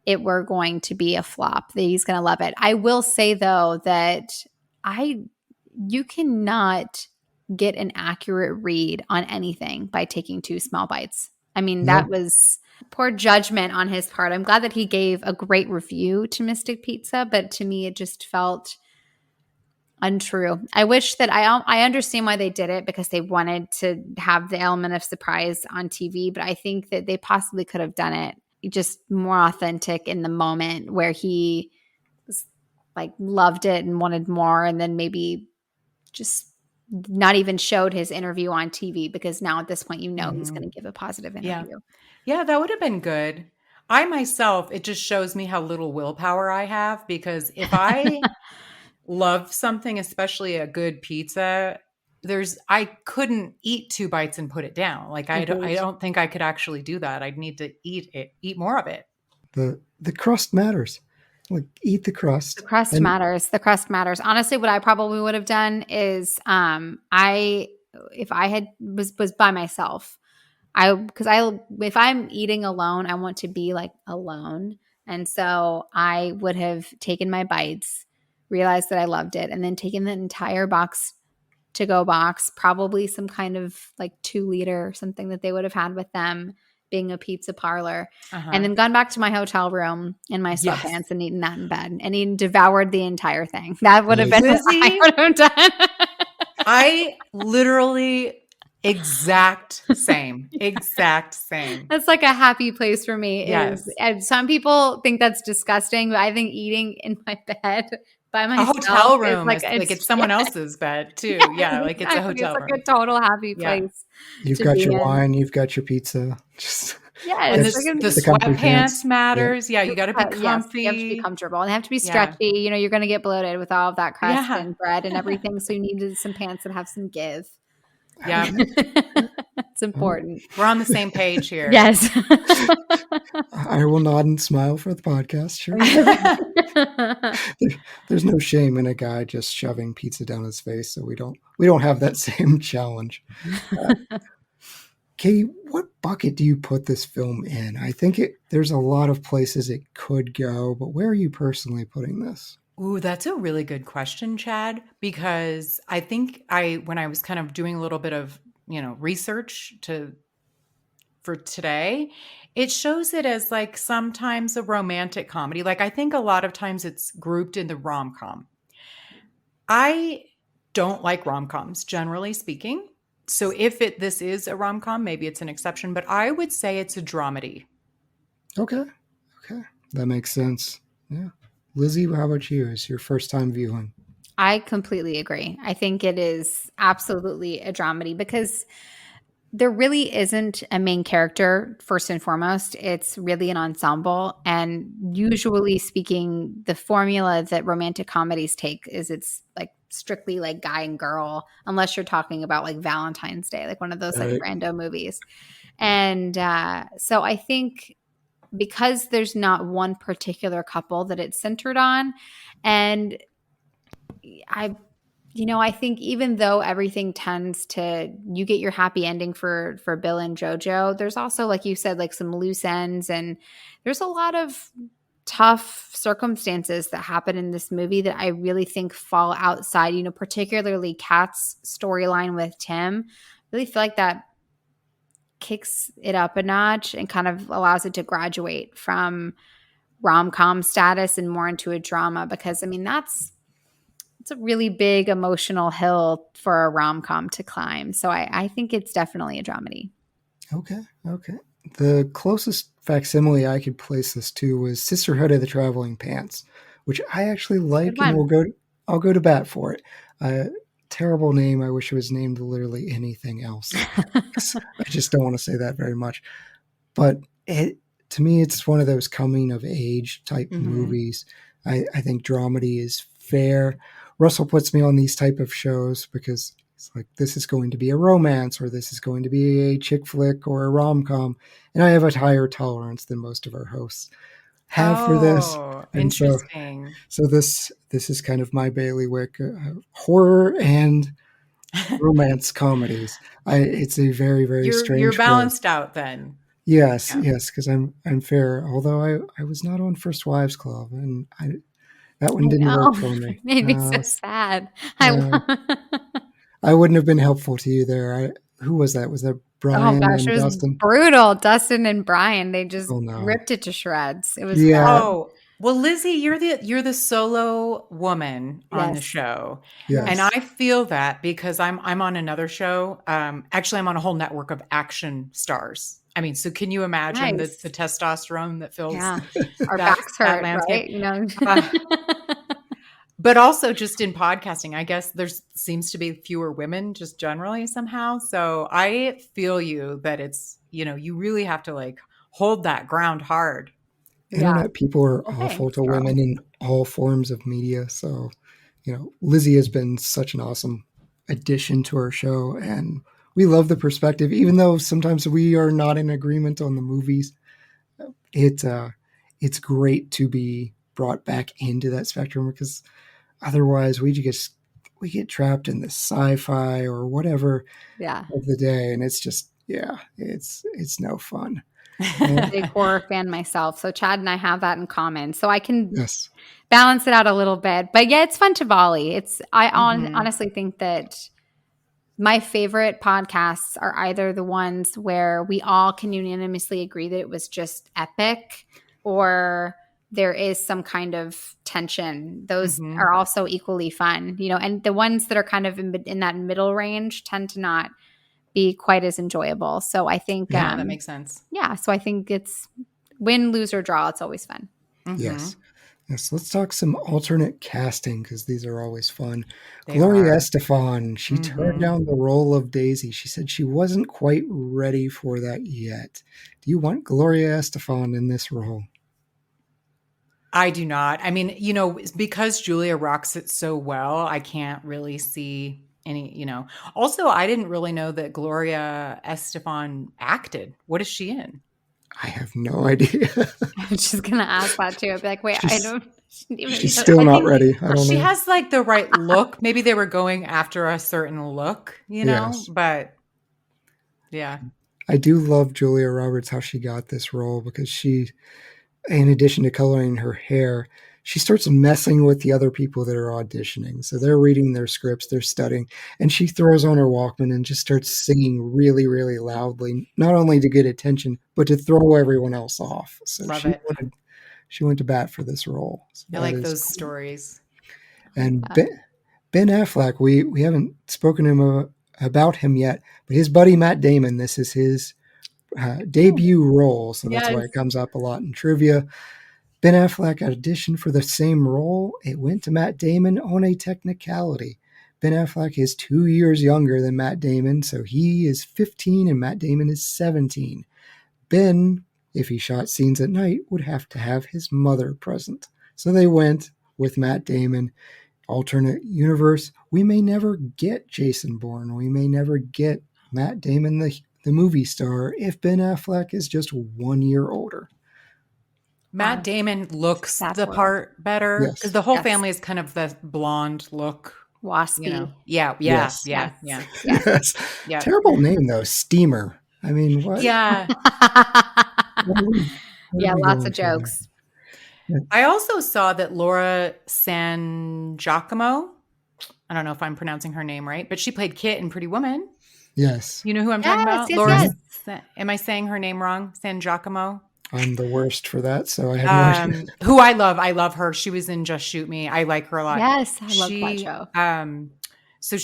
it were going to be a flop, that he's going to love it. I will say, though, that you cannot get an accurate read on anything by taking 2 small bites. I mean, that was poor judgment on his part. I'm glad that he gave a great review to Mystic Pizza, but to me, it just felt untrue. I wish that I understand why they did it, because they wanted to have the element of surprise on TV, but I think that they possibly could have done it just more authentic in the moment, where he was like loved it and wanted more, and then maybe just not even showed his interview on TV, because now at this point he's going to give a positive interview. Yeah, that would have been good. I myself, it just shows me how little willpower I have, because if I love something, especially a good pizza, I couldn't eat 2 bites and put it down. Like, I don't think I could actually do that. I'd need to eat more of it. The crust matters. Like, eat the crust. The crust matters. The crust matters. Honestly, what I probably would have done is, if I was by myself, if I'm eating alone, I want to be like alone. And so I would have taken my bites, realized that I loved it, and then taken the entire to-go box, probably some kind of like 2-liter or something that they would have had with them, being a pizza parlor, and then gone back to my hotel room in my sweatpants and eaten that in bed, and he devoured the entire thing. That would have been what I would have done. I literally exact same. That's like a happy place for me. Yes. And some people think that's disgusting, but I think eating in my bed by myself, a hotel room is like it's someone else's bed too. Yeah, like exactly. It's a hotel room. It's like a total happy place. You've got your wine, you've got your pizza. And the sweatpants matters. Yeah, you got to be comfy. You have to be comfortable. And they have to be stretchy. You're going to get bloated with all of that crust and bread and everything. So you need some pants that have some give. Yeah. It's important. We're on the same page here. Yes. I will nod and smile for the podcast. Sure. There's no shame in a guy just shoving pizza down his face, so we don't have that same challenge. Katie, what bucket do you put this film in? I think there's a lot of places it could go, but where are you personally putting this? Ooh, that's a really good question, Chad, because I think when I was kind of doing a little bit of, research for today, it shows it as like sometimes a romantic comedy. Like, I think a lot of times it's grouped in the rom-com. I don't like rom-coms, generally speaking. So if this is a rom-com, maybe it's an exception, but I would say it's a dramedy. Okay. That makes sense. Yeah. Lizzy, how about you? It's your first time viewing. I completely agree. I think it is absolutely a dramedy, because there really isn't a main character, first and foremost. It's really an ensemble. And usually speaking, the formula that romantic comedies take is it's like strictly like guy and girl, unless you're talking about like Valentine's Day, like one of those like rando movies. And so I think because there's not one particular couple that it's centered on, and I think even though everything tends to, you get your happy ending for Bill and JoJo, there's also, like you said, like some loose ends, and there's a lot of tough circumstances that happen in this movie that I really think fall outside, particularly Kat's storyline with Tim. I really feel like that kicks it up a notch and kind of allows it to graduate from rom-com status and more into a drama, because it's a really big emotional hill for a rom-com to climb. So I think it's definitely a dramedy. Okay. the closest facsimile I could place this to was Sisterhood of the Traveling Pants, which I actually like, and I'll go to bat for it. Terrible name. I wish it was named literally anything else. I just don't want to say that very much. But to me, it's one of those coming of age type movies. I think dramedy is fair. Russell puts me on these type of shows because it's like, this is going to be a romance, or this is going to be a chick flick or a rom-com. And I have a higher tolerance than most of our hosts have for this. And interesting. So this is kind of my bailiwick, horror and romance comedies. It's a very, very strange. You're balanced out then. Yes, because I'm fair. Although I was not on First Wives Club, and that one didn't work for me. It made me so sad. I wouldn't have been helpful to you there. Who was that? Was that Brian? Oh gosh, it was Dustin? Brutal. Dustin and Brian, they just ripped it to shreds. It was bad. Oh, well, Lizzy, you're the solo woman on the show. Yes. And I feel that because I'm on another show. Actually, I'm on a whole network of action stars. I mean, so can you imagine the testosterone that fills our backs hurt, right? You know? But also just in podcasting, I guess there seems to be fewer women just generally somehow. So I feel you that it's, you really have to like hold that ground hard. Internet people are awful to women in all forms of media. So, Lizzy has been such an awesome addition to our show, and we love the perspective, even though sometimes we are not in agreement on the movies. It's great to be brought back into that spectrum, because otherwise we get trapped in the sci-fi or whatever of the day, and it's just it's no fun. I'm a big horror fan myself, so Chad and I have that in common. So I can balance it out a little bit, but it's fun to volley. I honestly think that my favorite podcasts are either the ones where we all can unanimously agree that it was just epic, or there is some kind of tension. Those are also equally fun, and the ones that are kind of in that middle range tend to not be quite as enjoyable. So I think that makes sense. Yeah. So I think it's win, lose, or draw. It's always fun. Yes. Let's talk some alternate casting, because these are always fun. Gloria Estefan, she turned down the role of Daisy. She said she wasn't quite ready for that yet. Do you want Gloria Estefan in this role? I do not. I mean, because Julia rocks it so well, I can't really see any, Also, I didn't really know that Gloria Estefan acted. What is she in? I have no idea. I'm just going to ask that too. I'd be like, wait, she's still not ready. I don't know. She has like the right look. Maybe they were going after a certain look, but yeah. I do love Julia Roberts, how she got this role, because she, in addition to coloring her hair, she starts messing with the other people that are auditioning. So they're reading their scripts, they're studying, and she throws on her Walkman and just starts singing really, really loudly, not only to get attention, but to throw everyone else off. So she went to bat for this role. So I like those stories. And Ben Affleck, we haven't spoken about him yet, but his buddy Matt Damon, this is his debut role. So that's why it comes up a lot in trivia. Ben Affleck auditioned for the same role. It went to Matt Damon on a technicality. Ben Affleck is 2 years younger than Matt Damon, so he is 15 and Matt Damon is 17. Ben, if he shot scenes at night, would have to have his mother present. So they went with Matt Damon. Alternate universe, we may never get Jason Bourne. We may never get Matt Damon, the movie star, if Ben Affleck is just 1 year older. Matt Damon looks the part better, because the whole family is kind of the blonde look. Waspy. Yes. Yeah. Terrible name, though. Steamer. I mean, what? Yeah. Lots of jokes. I also saw that Laura San Giacomo, I don't know if I'm pronouncing her name right, but she played Kit in Pretty Woman. Yes. You know who I'm talking about? Yes. Am I saying her name wrong? San Giacomo? I'm the worst for that, so I have no idea. Who I love. I love her. She was in Just Shoot Me. I like her a lot. Yes, I love that show. So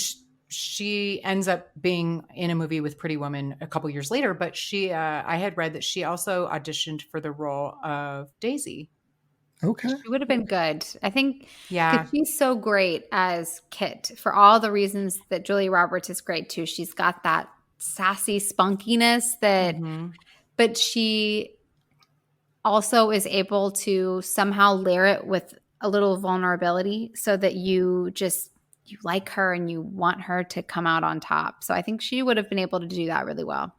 she ends up being in a movie with Pretty Woman a couple years later, but I had read that she also auditioned for the role of Daisy. Okay. She would have been good. I think Yeah. she's so great as Kit for all the reasons that Julia Roberts is great too. She's got that sassy spunkiness but she also is able to somehow layer it with a little vulnerability so that you like her and you want her to come out on top. So I think she would have been able to do that really well.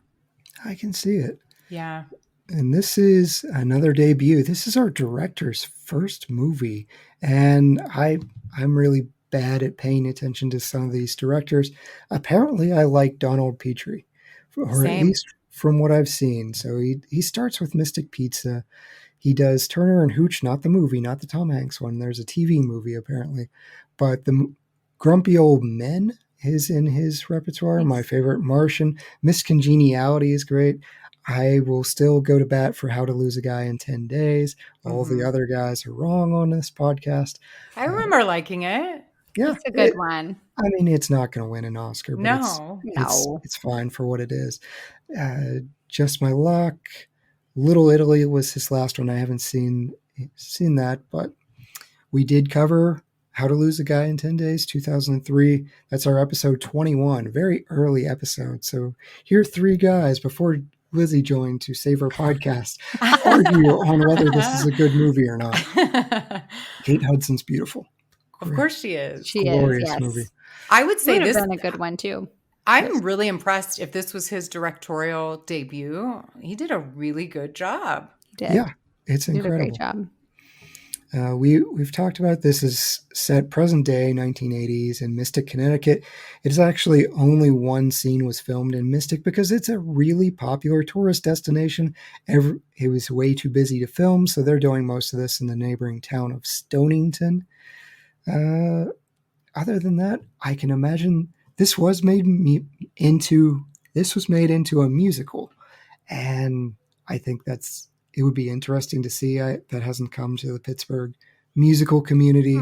I can see it. Yeah. And this is another debut. This is our director's first movie. And I'm really bad at paying attention to some of these directors. Apparently, I like Donald Petrie, or Same. at least from what I've seen. So he starts with Mystic Pizza. He does Turner and Hooch, not the movie, not the Tom Hanks one. There's a TV movie, apparently. But the Grumpy Old Men is in his repertoire. Yes. My favorite, Martian. Miss Congeniality is great. I will still go to bat for How to Lose a Guy in 10 Days. All the other guys are wrong on this podcast. I remember liking it. Yeah. It's a good one. I mean, it's not going to win an Oscar, but No. it's fine for what it is. Just My Luck. Little Italy was his last one. I haven't seen that, but we did cover How to Lose a Guy in 10 Days, 2003. That's our episode 21, very early episode. So here are three guys before Lizzy joined to save our podcast argue on whether this is a good movie or not. Kate Hudson's beautiful. Of course she is. She Glorious is, yes. movie. I would say Would have this been a good one too. I'm really impressed if this was his directorial debut. He did a really good job. He did. Yeah, it's He did a incredible. great job. We've talked about this is set present day 1980s in Mystic, Connecticut. It is actually only one scene was filmed in Mystic because it's a really popular tourist destination. It was way too busy to film, so they're doing most of this in the neighboring town of Stonington. Other than that, I can imagine this was made into a musical, and I think it would be interesting to see. That hasn't come to the Pittsburgh musical community.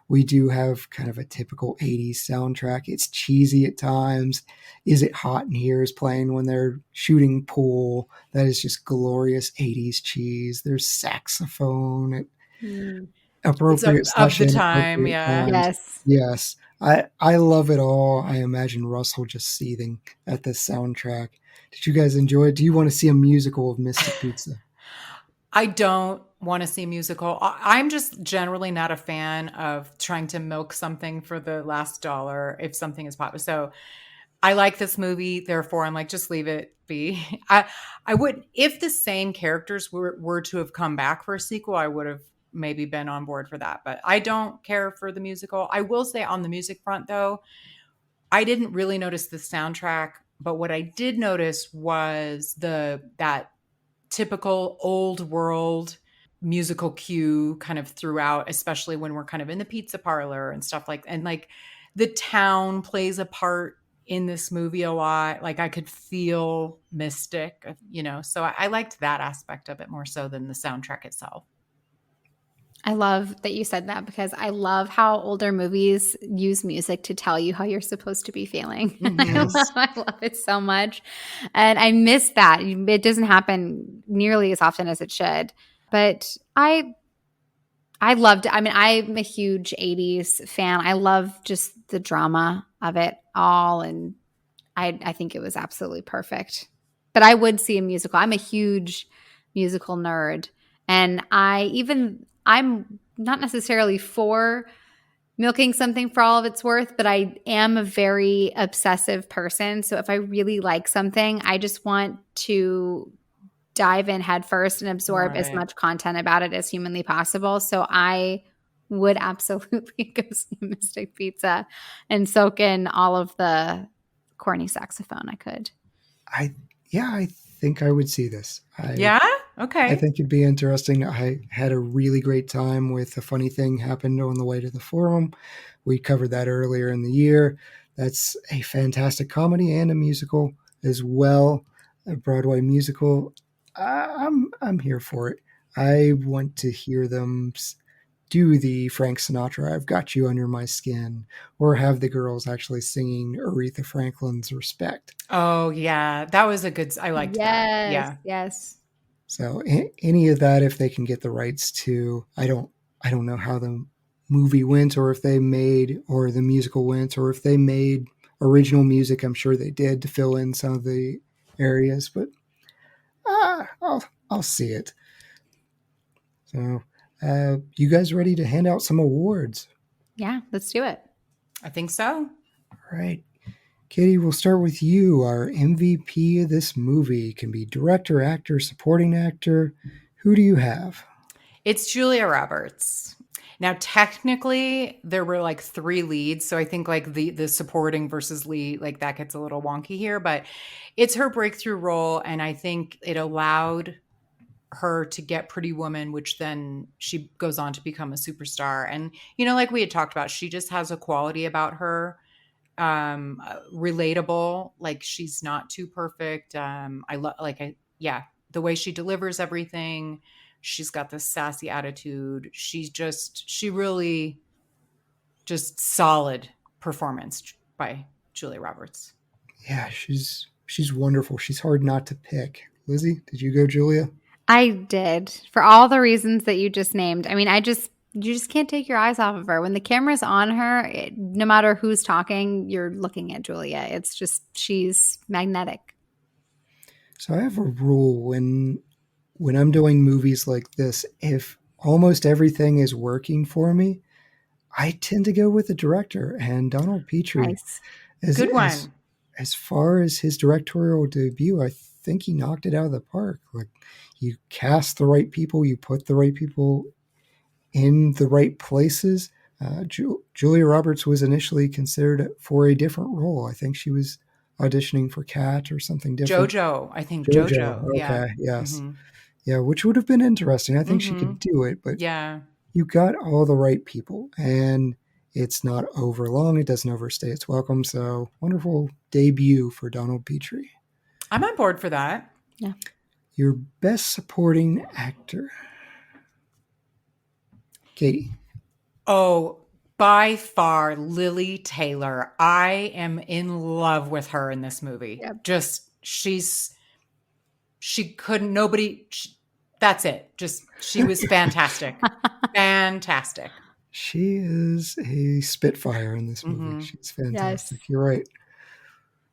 We do have kind of a typical 80s soundtrack. It's cheesy at times. Is It Hot in Here is playing when they're shooting pool. That is just glorious 80s cheese. There's saxophone. Appropriate It's of the time, appropriate yeah. times. Yes. I love it all. I imagine Russell just seething at this soundtrack. Did you guys enjoy it? Do you want to see a musical of Mystic Pizza? I don't want to see a musical. I'm just generally not a fan of trying to milk something for the last dollar if something is popular. So I like this movie, therefore I'm like, just leave it be. I would, if the same characters were to have come back for a sequel, I would have maybe been on board for that. But I don't care for the musical. I will say on the music front, though, I didn't really notice the soundtrack. But what I did notice was that typical old world musical cue kind of throughout, especially when we're kind of in the pizza parlor and stuff and like the town plays a part in this movie a lot. Like I could feel Mystic, so I liked that aspect of it more so than the soundtrack itself. I love that you said that because I love how older movies use music to tell you how you're supposed to be feeling. Yes. I love it so much. And I miss that. It doesn't happen nearly as often as it should. But I loved it. I mean, I'm a huge 80s fan. I love just the drama of it all. And I think it was absolutely perfect. But I would see a musical. I'm a huge musical nerd. And I'm not necessarily for milking something for all of its worth, but I am a very obsessive person. So if I really like something, I just want to dive in head first and absorb as much content about it as humanly possible. So I would absolutely go see Mystic Pizza and soak in all of the corny saxophone I could. I think I would see this. Okay. I think it'd be interesting. I had a really great time with A Funny Thing Happened on the Way to the Forum. We covered that earlier in the year. That's a fantastic comedy and a musical as well, a Broadway musical. I'm here for it. I want to hear them do the Frank Sinatra "I've Got You Under My Skin," or have the girls actually singing Aretha Franklin's "Respect." Oh yeah, that was a good. I liked that. Yeah. Yes. So any of that, if they can get the rights to, I don't know how the movie went, or if they made, or the musical went, or if they made original music. I'm sure they did to fill in some of the areas, but I'll see it. So, you guys ready to hand out some awards? Yeah, let's do it. I think so. All right. Katie, we'll start with you. Our MVP of this movie can be director, actor, supporting actor. Who do you have? It's Julia Roberts. Now, technically, there were like 3 leads, so I think like the supporting versus lead, like that gets a little wonky here, but it's her breakthrough role, and I think it allowed her to get Pretty Woman, which then she goes on to become a superstar. And, you know, like we had talked about, she just has a quality about her, relatable, like she's not too perfect. The way she delivers everything. She's got this sassy attitude. She really just solid performance by Julia Roberts. Yeah, she's wonderful. She's hard not to pick. Lizzie, did you go Julia? I did, for all the reasons that you just named. I mean, you just can't take your eyes off of her. When the camera's on her, no matter who's talking, you're looking at Julia. It's just, she's magnetic. So I have a rule when I'm doing movies like this, if almost everything is working for me, I tend to go with the director. And Donald Petrie, Nice. Good one. As far as his directorial debut, I think he knocked it out of the park. Like, you cast the right people, you put the right people in the right places. Julia Roberts was initially considered for a different role. I think she was auditioning for Cat or something different. JoJo, I think JoJo. Okay, Yeah. yes. Mm-hmm. Yeah, which would have been interesting. I think she could do it, but yeah, you got all the right people, and it's not over long. It doesn't overstay its welcome. So, wonderful debut for Donald Petrie. I'm on board for that. Yeah. Your best supporting actor. Katie. Oh, by far, Lili Taylor. I am in love with her in this movie. Yep. That's it. Just, she was fantastic. Fantastic. She is a spitfire in this movie. Mm-hmm. She's fantastic. Yes. You're right.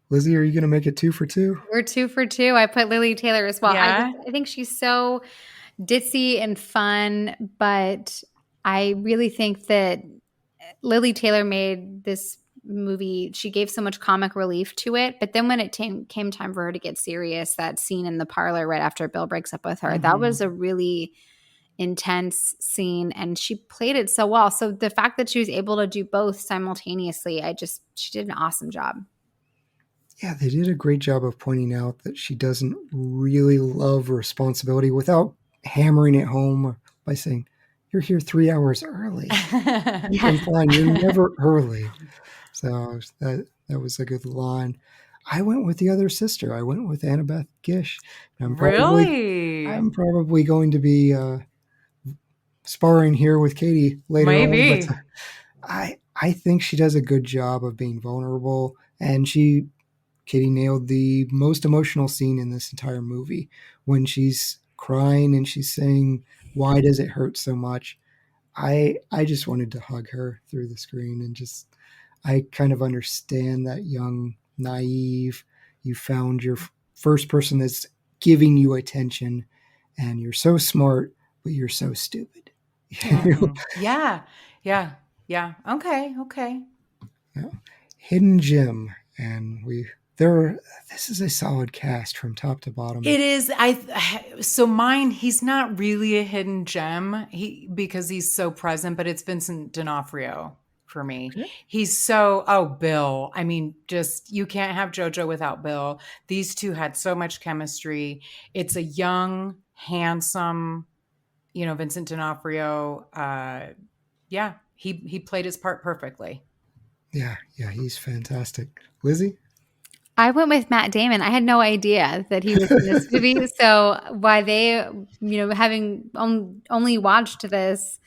Lizzie, are you going to make it 2 for 2? We're 2 for 2. I put Lili Taylor as well. Yeah. I think she's so ditzy and fun, but I really think that Lili Taylor made this movie, she gave so much comic relief to it, but then when it came time for her to get serious, that scene in the parlor right after Bill breaks up with her, that was a really intense scene, and she played it so well. So the fact that she was able to do both simultaneously, she did an awesome job. Yeah, they did a great job of pointing out that she doesn't really love responsibility without hammering it home by saying, "You're here 3 hours early." I'm fine. You're never early. So that was a good line. I went with the other sister. I went with Annabeth Gish. I'm probably going to be sparring here with Katie later Maybe. on. But I think she does a good job of being vulnerable, and Katie nailed the most emotional scene in this entire movie when she's crying and she's saying, "Why does it hurt so much?" I just wanted to hug her through the screen, and I kind of understand that young, naive, you found your first person that's giving you attention, and you're so smart, but you're so stupid. Yeah. Okay. Yeah. Hidden gem, and this is a solid cast from top to bottom. It is. So mine, he's not really a hidden gem because he's so present, but it's Vincent D'Onofrio for me. Okay. He's Bill. I mean, just, you can't have JoJo without Bill. These two had so much chemistry. It's a young, handsome, Vincent D'Onofrio. He played his part perfectly. Yeah, he's fantastic. Lizzie? I went with Matt Damon. I had no idea that he was in this movie. So why they, having only watched this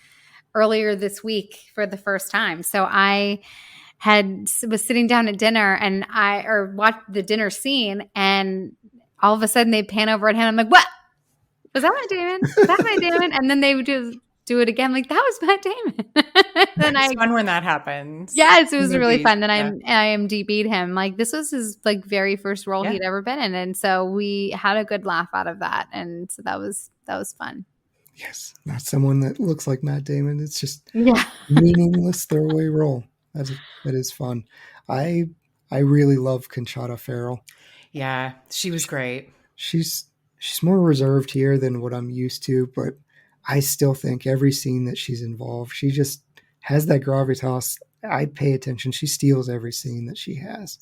earlier this week for the first time. So I was sitting down at dinner and watched the dinner scene, and all of a sudden they pan over at him. I'm like, what? Was that Matt Damon? Was that Matt Damon? And then they would just do it again. Like, that was Matt Damon. Then it's fun when that happens. Yes, it was really fun. Then I IMDb'd him. Like, this was his like very first role he'd ever been in. And so we had a good laugh out of that. And so that was fun. Yes. Not someone that looks like Matt Damon. It's just meaningless throwaway role. That is fun. I really love Conchata Ferrell. Yeah, she was great. She's more reserved here than what I'm used to, but I still think every scene that she's involved, she just has that gravitas. I pay attention. She steals every scene that she has.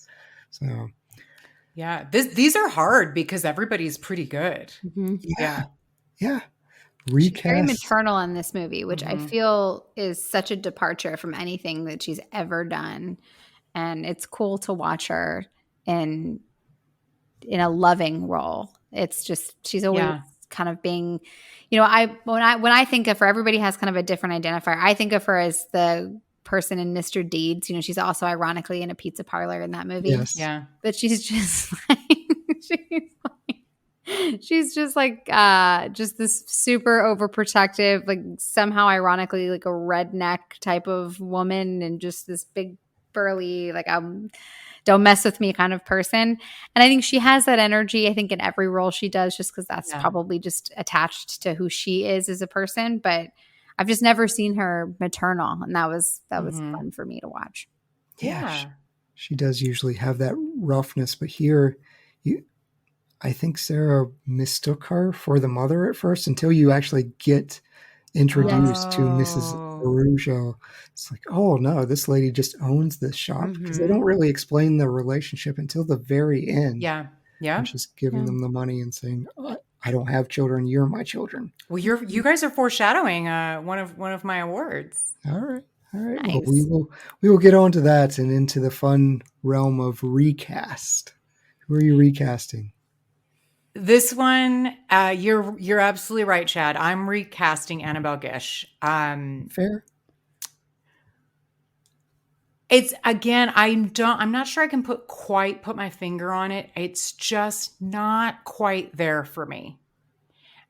So, yeah, these are hard because everybody's pretty good. Mm-hmm. Yeah. Recast. She's very maternal in this movie, which I feel is such a departure from anything that she's ever done. And it's cool to watch her in a loving role. It's just, she's always kind of being, when I think of her, everybody has kind of a different identifier. I think of her as the person in Mr. Deeds. She's also ironically in a pizza parlor in that movie. Yes. Yeah. But she's just she's just like just this super overprotective, like somehow ironically like a redneck type of woman, and just this big burly, like don't mess with me kind of person. And I think she has that energy, I think, in every role she does, just because that's probably just attached to who she is as a person. But I've just never seen her maternal, and that was fun for me to watch. Yeah. She does usually have that roughness, but here I think Sarah mistook her for the mother at first until you actually get introduced to Mrs. Arujo. It's like, oh no, this lady just owns this shop, because they don't really explain the relationship until the very end. Yeah. And she's giving them the money and saying, I don't have children, you're my children. Well, you guys are foreshadowing one of my awards. All right. Nice. Well, we will get on to that and into the fun realm of recast. Who are you recasting? This one, you're absolutely right, Chad. I'm recasting Annabelle Gish. Fair. It's, again, I'm not sure I can put my finger on it. It's just not quite there for me.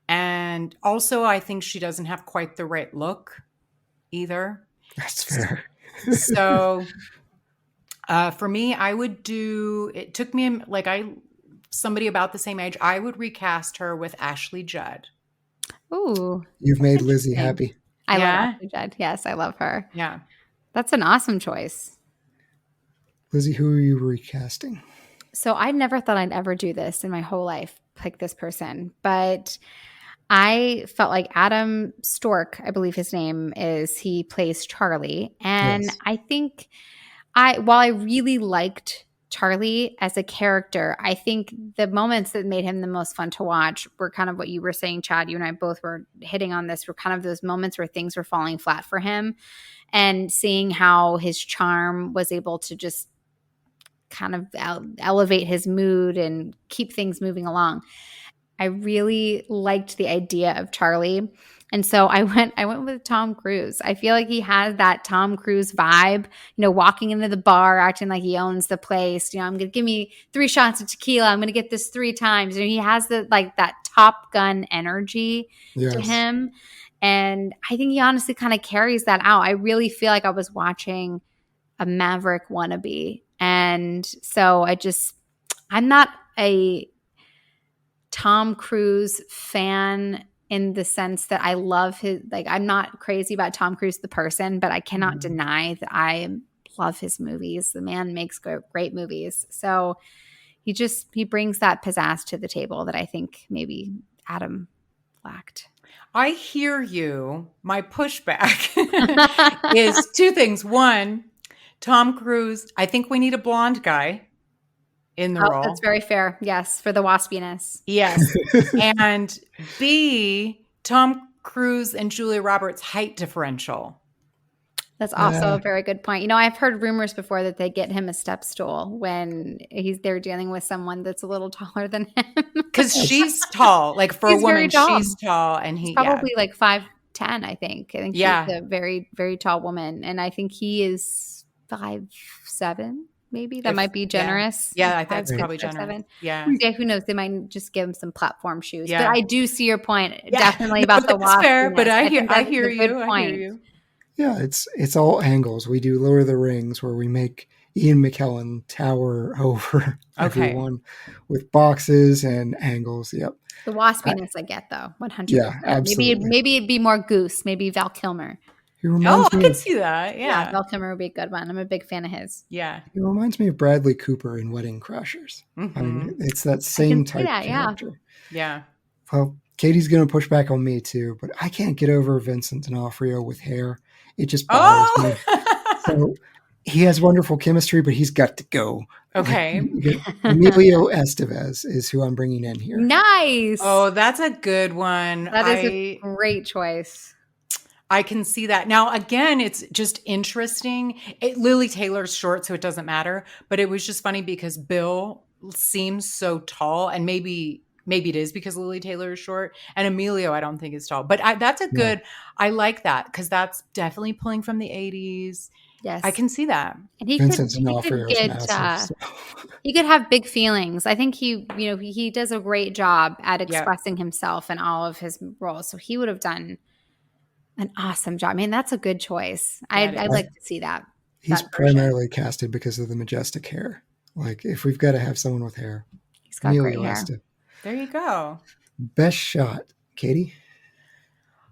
And also, I think she doesn't have quite the right look either. That's fair. So for me, it took me somebody about the same age, I would recast her with Ashley Judd. Ooh. You've made Lizzy happy. I love Ashley Judd. Yes, I love her. Yeah. That's an awesome choice. Lizzy, who are you recasting? So I never thought I'd ever do this in my whole life, pick this person. But I felt like Adam Storke, I believe his name is, he plays Charlie. And I think while I really liked Charlie as a character, I think the moments that made him the most fun to watch were kind of what you were saying, Chad. You and I both were hitting on this, were kind of those moments where things were falling flat for him, and seeing how his charm was able to just kind of elevate his mood and keep things moving along. I really liked the idea of Charlie. And so I went with Tom Cruise. I feel like he has that Tom Cruise vibe, walking into the bar, acting like he owns the place. I'm going to give me 3 shots of tequila. I'm going to get this 3 times. He has that Top Gun energy to him. And I think he honestly kind of carries that out. I really feel like I was watching a Maverick wannabe. And so I'm not a Tom Cruise fan in the sense that I love his, I'm not crazy about Tom Cruise the person, but I cannot deny that I love his movies. The man makes great movies. So he brings that pizzazz to the table that I think maybe Adam lacked. I hear you. My pushback is 2 things. 1, Tom Cruise, I think we need a blonde guy in the role. That's very fair. Yes, for the waspiness. Yes. And B, Tom Cruise and Julia Roberts' height differential. That's also a very good point. I've heard rumors before that they get him a step stool when they're dealing with someone that's a little taller than him. Because she's tall. Like for a woman, she's tall. And he's probably like 5'10", 5'10", I think. She's a very, very tall woman. And I think he is 5'7", maybe. That might be generous. Yeah, that's probably generous. 7. Yeah. Who knows? They might just give him some platform shoes. But I do see your point definitely about the waspiness. Fair, but I hear point. you. Yeah, it's all angles. We do Lord of the Rings where we make Ian McKellen tower over everyone with boxes and angles. Yep. The waspiness I get though, 100%. Yeah, absolutely. Maybe it'd be more Goose. Maybe Val Kilmer. I can see that. Yeah, Val Kilmer would be a good one. I'm a big fan of his. Yeah. He reminds me of Bradley Cooper in Wedding Crashers. I mean, it's that same type of character. Yeah. Well, Katie's going to push back on me too, but I can't get over Vincent D'Onofrio with hair. It just bothers me. So he has wonderful chemistry, but he's got to go. Okay. Emilio Estevez is who I'm bringing in here. Nice. Oh, that's a good one. That is a great choice. I can see that. Now, again, it's just interesting. Lily Taylor's short, so it doesn't matter. But it was just funny because Bill seems so tall, and maybe it is because Lily Taylor is short, and Emilio I don't think is tall. But that's a good. I like that because that's definitely pulling from the 80s. Yes, I can see that. And he could have big feelings. I think he does a great job at expressing himself in all of his roles. So he would have done an awesome job. I mean, that's a good choice. I'd like to see that. He's primarily casted because of the majestic hair. Like, if we've got to have someone with hair, he's got great hair. There you go. Best shot, Katie?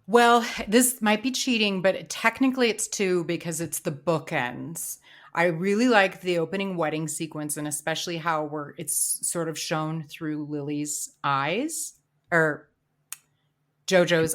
Well, this might be cheating, but technically it's 2 because it's the bookends. I really like the opening wedding sequence, and especially how it's sort of shown through Lily's eyes, or JoJo's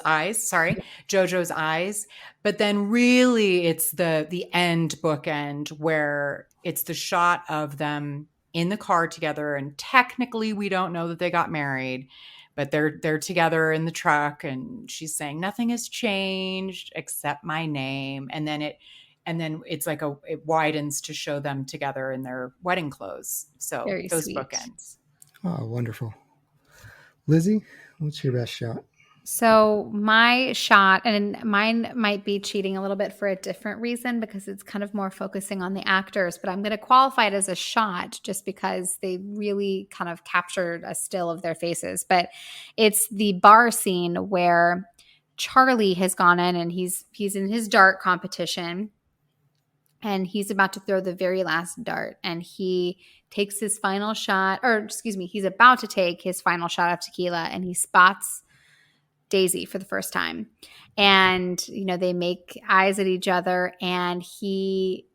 eyes. But then really it's the end bookend where it's the shot of them in the car together. And technically we don't know that they got married, but they're together in the truck, and she's saying nothing has changed except my name. And then it's like it widens to show them together in their wedding clothes. So very those sweet. bookends. Oh, wonderful. Lizzy, what's your best shot? So my shot, and mine might be cheating a little bit for a different reason because it's kind of more focusing on the actors, but I'm going to qualify it as a shot just because they really kind of captured a still of their faces. But it's the bar scene where Charlie has gone in and he's in his dart competition, and he's about to throw the very last dart, and he takes his final shot, he's about to take his final shot of tequila, and he spots Daisy for the first time. And, they make eyes at each other, and he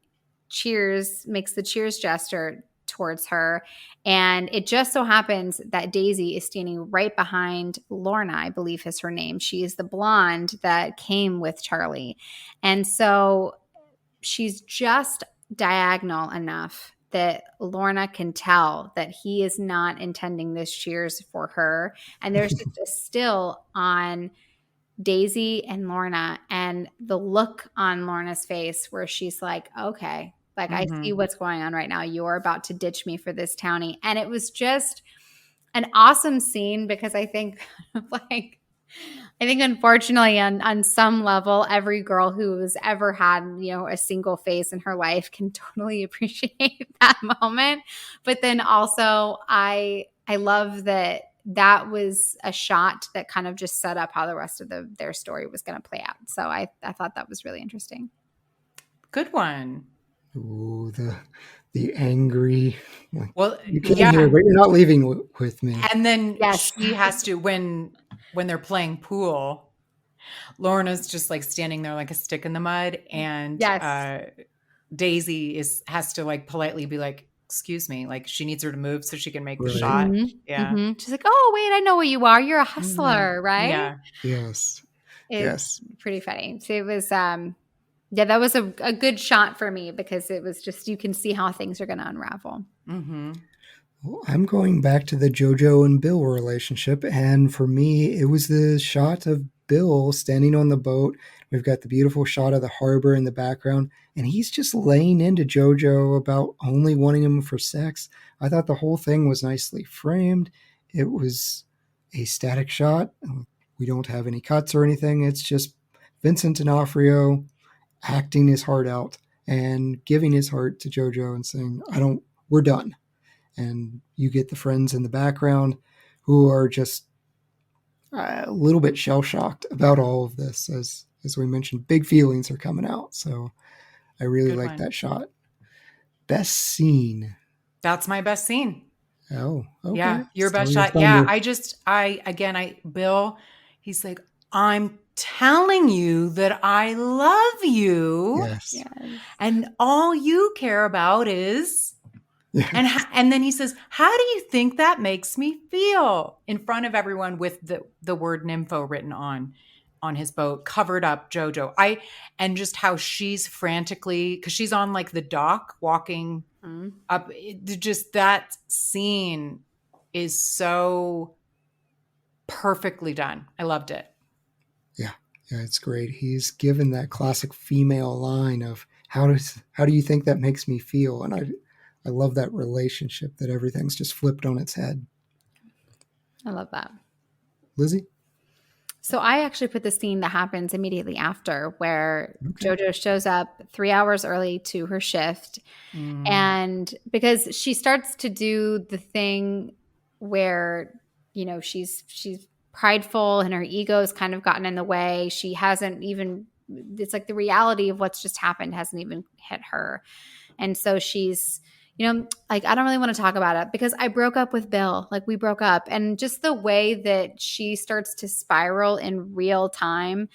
makes the cheers gesture towards her. And it just so happens that Daisy is standing right behind Lorna, I believe is her name. She is the blonde that came with Charlie. And so she's just diagonal enough that Lorna can tell that he is not intending this cheers for her. And there's just a still on Daisy and Lorna, and the look on Lorna's face where she's like, okay, like I see what's going on right now. You're about to ditch me for this townie. And it was just an awesome scene because I think unfortunately on some level, every girl who has ever had, a single face in her life can totally appreciate that moment. But then also I love that was a shot that kind of just set up how the rest of their story was going to play out. So I thought that was really interesting. Good one. Ooh, the angry. Well, you came here, but you're not leaving with me. And then she has to, when they're playing pool, Lorna's just like standing there like a stick in the mud, and Daisy has to like politely be like, excuse me, like she needs her to move so she can make the shot. Mm-hmm. Yeah. Mm-hmm. She's like, oh wait, I know what you are. You're a hustler, right? Yeah. Yes. It's pretty funny. So it was that was a good shot for me because it was just, you can see how things are going to unravel. Mm-hmm. Well, I'm going back to the JoJo and Bill relationship, and for me, it was the shot of Bill standing on the boat. We've got the beautiful shot of the harbor in the background, and he's just laying into JoJo about only wanting him for sex. I thought the whole thing was nicely framed. It was a static shot. We don't have any cuts or anything. It's just Vincent D'Onofrio acting his heart out and giving his heart to JoJo and saying, we're done. And you get the friends in the background who are just a little bit shell-shocked about all of this. As we mentioned, big feelings are coming out. So I really like that shot. Best scene. That's my best scene. Oh, okay. Yeah, your best shot. Yeah, Bill, he's like, I'm telling you that I love you. Yes. And all you care about is, and then he says, how do you think that makes me feel? In front of everyone with the word nympho written on his boat, covered up JoJo. And just how she's frantically, because she's on like the dock walking up. Just that scene is so perfectly done. I loved it. Yeah, it's great. He's given that classic female line of how do you think that makes me feel? And I love that relationship, that everything's just flipped on its head. I love that. Lizzy? So I actually put the scene that happens immediately after, where JoJo shows up 3 hours early to her shift. And because she starts to do the thing where, she's prideful and her ego's kind of gotten in the way. She hasn't even, it's like the reality of what's just happened hasn't even hit her. And so she's, like, I don't really want to talk about it because I broke up with Bill. Like, we broke up. And just the way that she starts to spiral in real time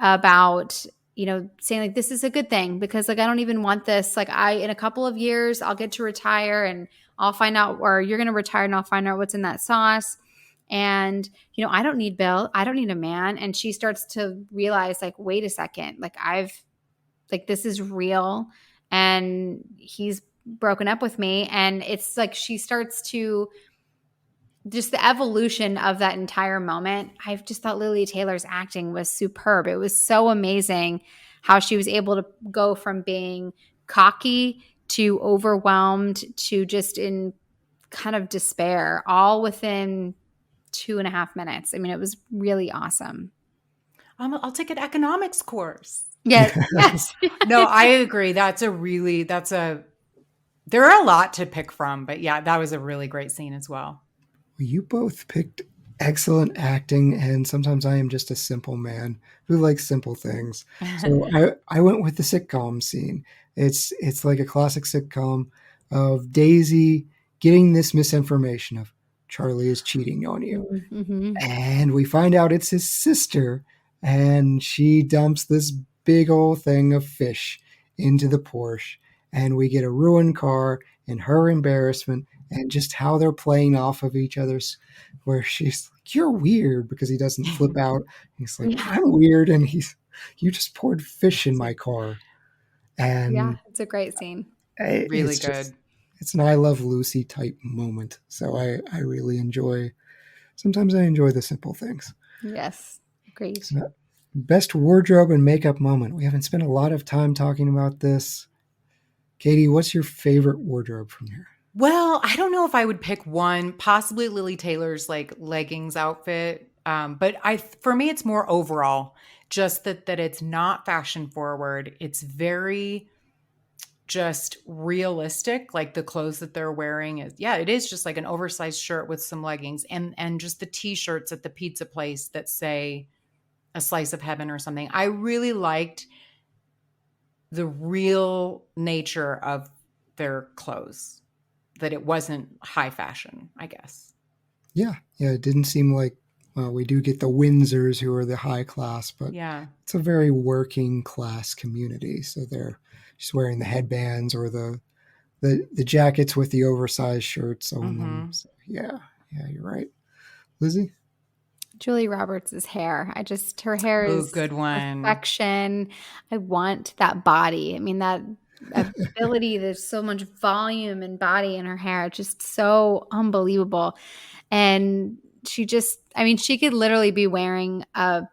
about, saying like, this is a good thing because like, I don't even want this. Like in a couple of years, I'll get to retire and I'll find out, or you're going to retire and I'll find out what's in that sauce. And, I don't need Bill. I don't need a man. And she starts to realize like, wait a second, this is real. And he's broken up with me. And it's like she starts to just the evolution of that entire moment. I've just thought Lili Taylor's acting was superb. It was so amazing how she was able to go from being cocky to overwhelmed to just in kind of despair, all within 2.5 minutes. I mean, it was really awesome. I'll take an economics course. Yes. Yes. No, I agree. There are a lot to pick from, but yeah, that was a really great scene as well. You both picked excellent acting, and sometimes I am just a simple man who likes simple things. So I went with the sitcom scene. It's like a classic sitcom of Daisy getting this misinformation of Charlie is cheating on you. Mm-hmm. And we find out it's his sister, and she dumps this big old thing of fish into the Porsche, and we get a ruined car and her embarrassment and just how they're playing off of each other's, where she's like, you're weird, because he doesn't flip out. He's like, I'm weird, and you just poured fish in my car. And yeah, it's a great scene. Really good. It's an I Love Lucy type moment. So I really sometimes I enjoy the simple things. Yes, great. So, best wardrobe and makeup moment. We haven't spent a lot of time talking about this. Katie, what's your favorite wardrobe from here? Well, I don't know if I would pick one, possibly Lili Taylor's like leggings outfit. But for me, it's more overall, just that it's not fashion forward. It's very just realistic. Like the clothes that they're wearing it is just like an oversized shirt with some leggings and just the t-shirts at the pizza place that say a slice of heaven or something. I really liked the real nature of their clothes, that it wasn't high fashion, I guess. Yeah, it didn't seem like, well, we do get the Windsors who are the high class, but it's a very working class community. So they're just wearing the headbands or the jackets with the oversized shirts on them. So, yeah, you're right. Lizzy? Julie Roberts' hair. Her hair is good one. Perfection. I want that body. I mean, that ability, there's so much volume and body in her hair. Just so unbelievable. And she could literally be wearing a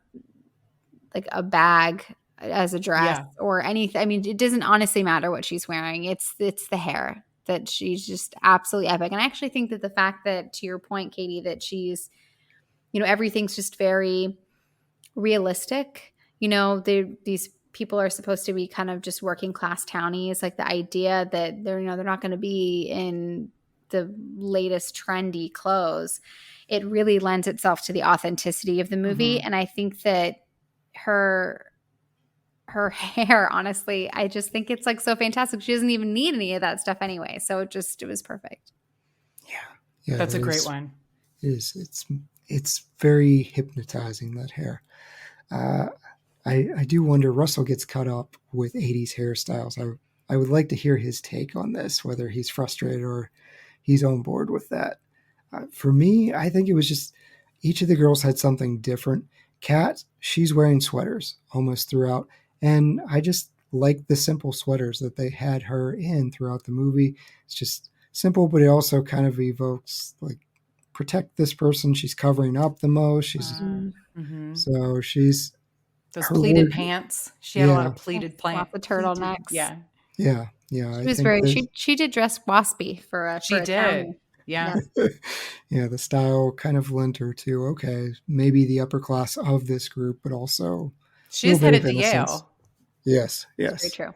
bag as a dress or anything. I mean, it doesn't honestly matter what she's wearing. It's the hair that she's just absolutely epic. And I actually think that the fact that, to your point, Katie, that she's, everything's just very realistic these people are supposed to be kind of just working class townies. Like the idea that they're not going to be in the latest trendy clothes. It really lends itself to the authenticity of the movie. And I think that her hair, honestly, I just think it's like so fantastic. She doesn't even need any of that stuff anyway. So it was perfect. Yeah, that's a great one. It is. It's very hypnotizing, that hair. I do wonder, Russell gets caught up with 80s hairstyles. I would like to hear his take on this, whether he's frustrated or he's on board with that. For me, I think it was just each of the girls had something different. Kat, she's wearing sweaters almost throughout. And I just like the simple sweaters that they had her in throughout the movie. It's just simple, but it also kind of evokes like, protect this person she's covering up the most. She's so she's those pleated pants. She had a lot of pleated pants. Lots of turtlenecks. Yeah. She was she did dress waspy for a She did. Yeah. Yeah, the style kind of lent her to, okay, maybe the upper class of this group, but also she's headed to Yale. Yes. Very true.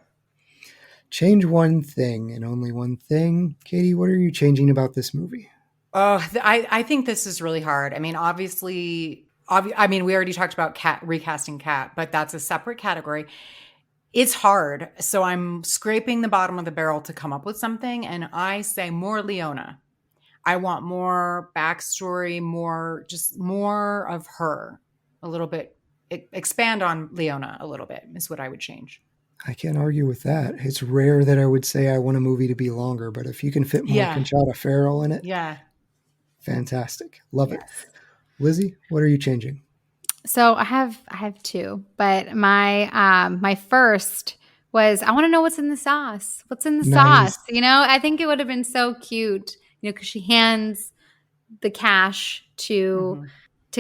Change one thing and only one thing. Katie, what are you changing about this movie? Oh, I think this is really hard. I mean, obviously, we already talked about recasting Kat, but that's a separate category. It's hard. So I'm scraping the bottom of the barrel to come up with something. And I say more Leona. I want more backstory, more of her, a little bit. Expand on Leona a little bit is what I would change. I can't argue with that. It's rare that I would say I want a movie to be longer, but if you can fit more Conchata Ferrell in it, fantastic. Love it. Lizzy, what are you changing? So I have two, but my first was I want to know what's in the sauce. What's in the sauce? I think it would have been so cute, because she hands the cash to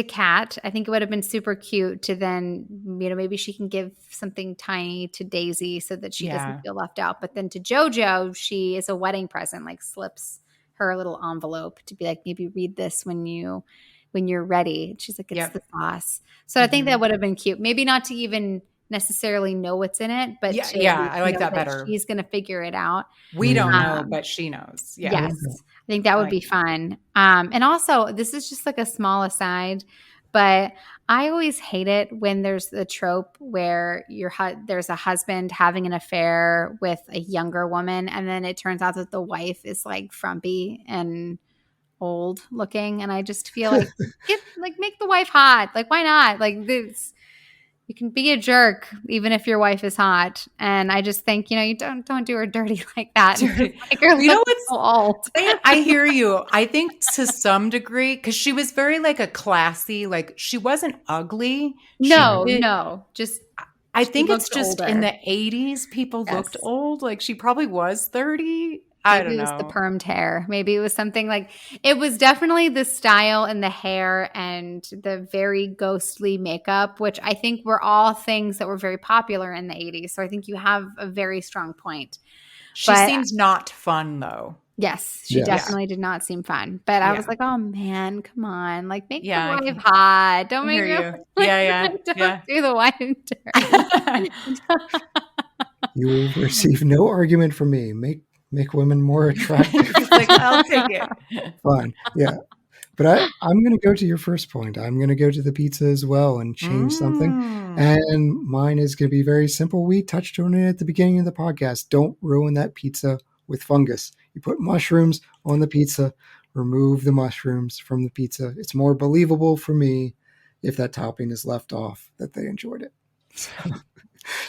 Kat. I think it would have been super cute to then, maybe she can give something tiny to Daisy so that she doesn't feel left out. But then to JoJo, she is a wedding present, like slips her a little envelope to be like, maybe read this when you're ready. She's like, it's the sauce. So I think that would have been cute. Maybe not to even necessarily know what's in it, but I like that better. She's going to figure it out. We don't know, but she knows. Yeah. Yes. I think that would be fun. And also, this is just like a small aside, but I always hate it when there's the trope where there's a husband having an affair with a younger woman, and then it turns out that the wife is like frumpy and old looking, and I just feel like make the wife hot. Like, why not? Like this. You can be a jerk even if your wife is hot. And I just think, you don't do her dirty like that. Like her what's so old. I hear you. I think to some degree, because she was very like a classy, like she wasn't ugly. No. Just I think it's just older. In the 80s, people looked old. Like she probably was 30. I don't know. Maybe it was the permed hair. Maybe it was something like – it was definitely the style and the hair and the very ghostly makeup, which I think were all things that were very popular in the 80s. So I think you have a very strong point. She seems not fun though. Yes, she definitely did not seem fun. But I was like, oh, man, come on. Like, make the wife hot. Don't make her – Don't do the wife dirty. You will receive no argument from me. Make women more attractive. Like, I'll take it. Fine. Yeah. But I'm going to go to your first point. I'm going to go to the pizza as well and change something. And mine is going to be very simple. We touched on it at the beginning of the podcast. Don't ruin that pizza with fungus. You put mushrooms on the pizza, remove the mushrooms from the pizza. It's more believable for me if that topping is left off that they enjoyed it. So,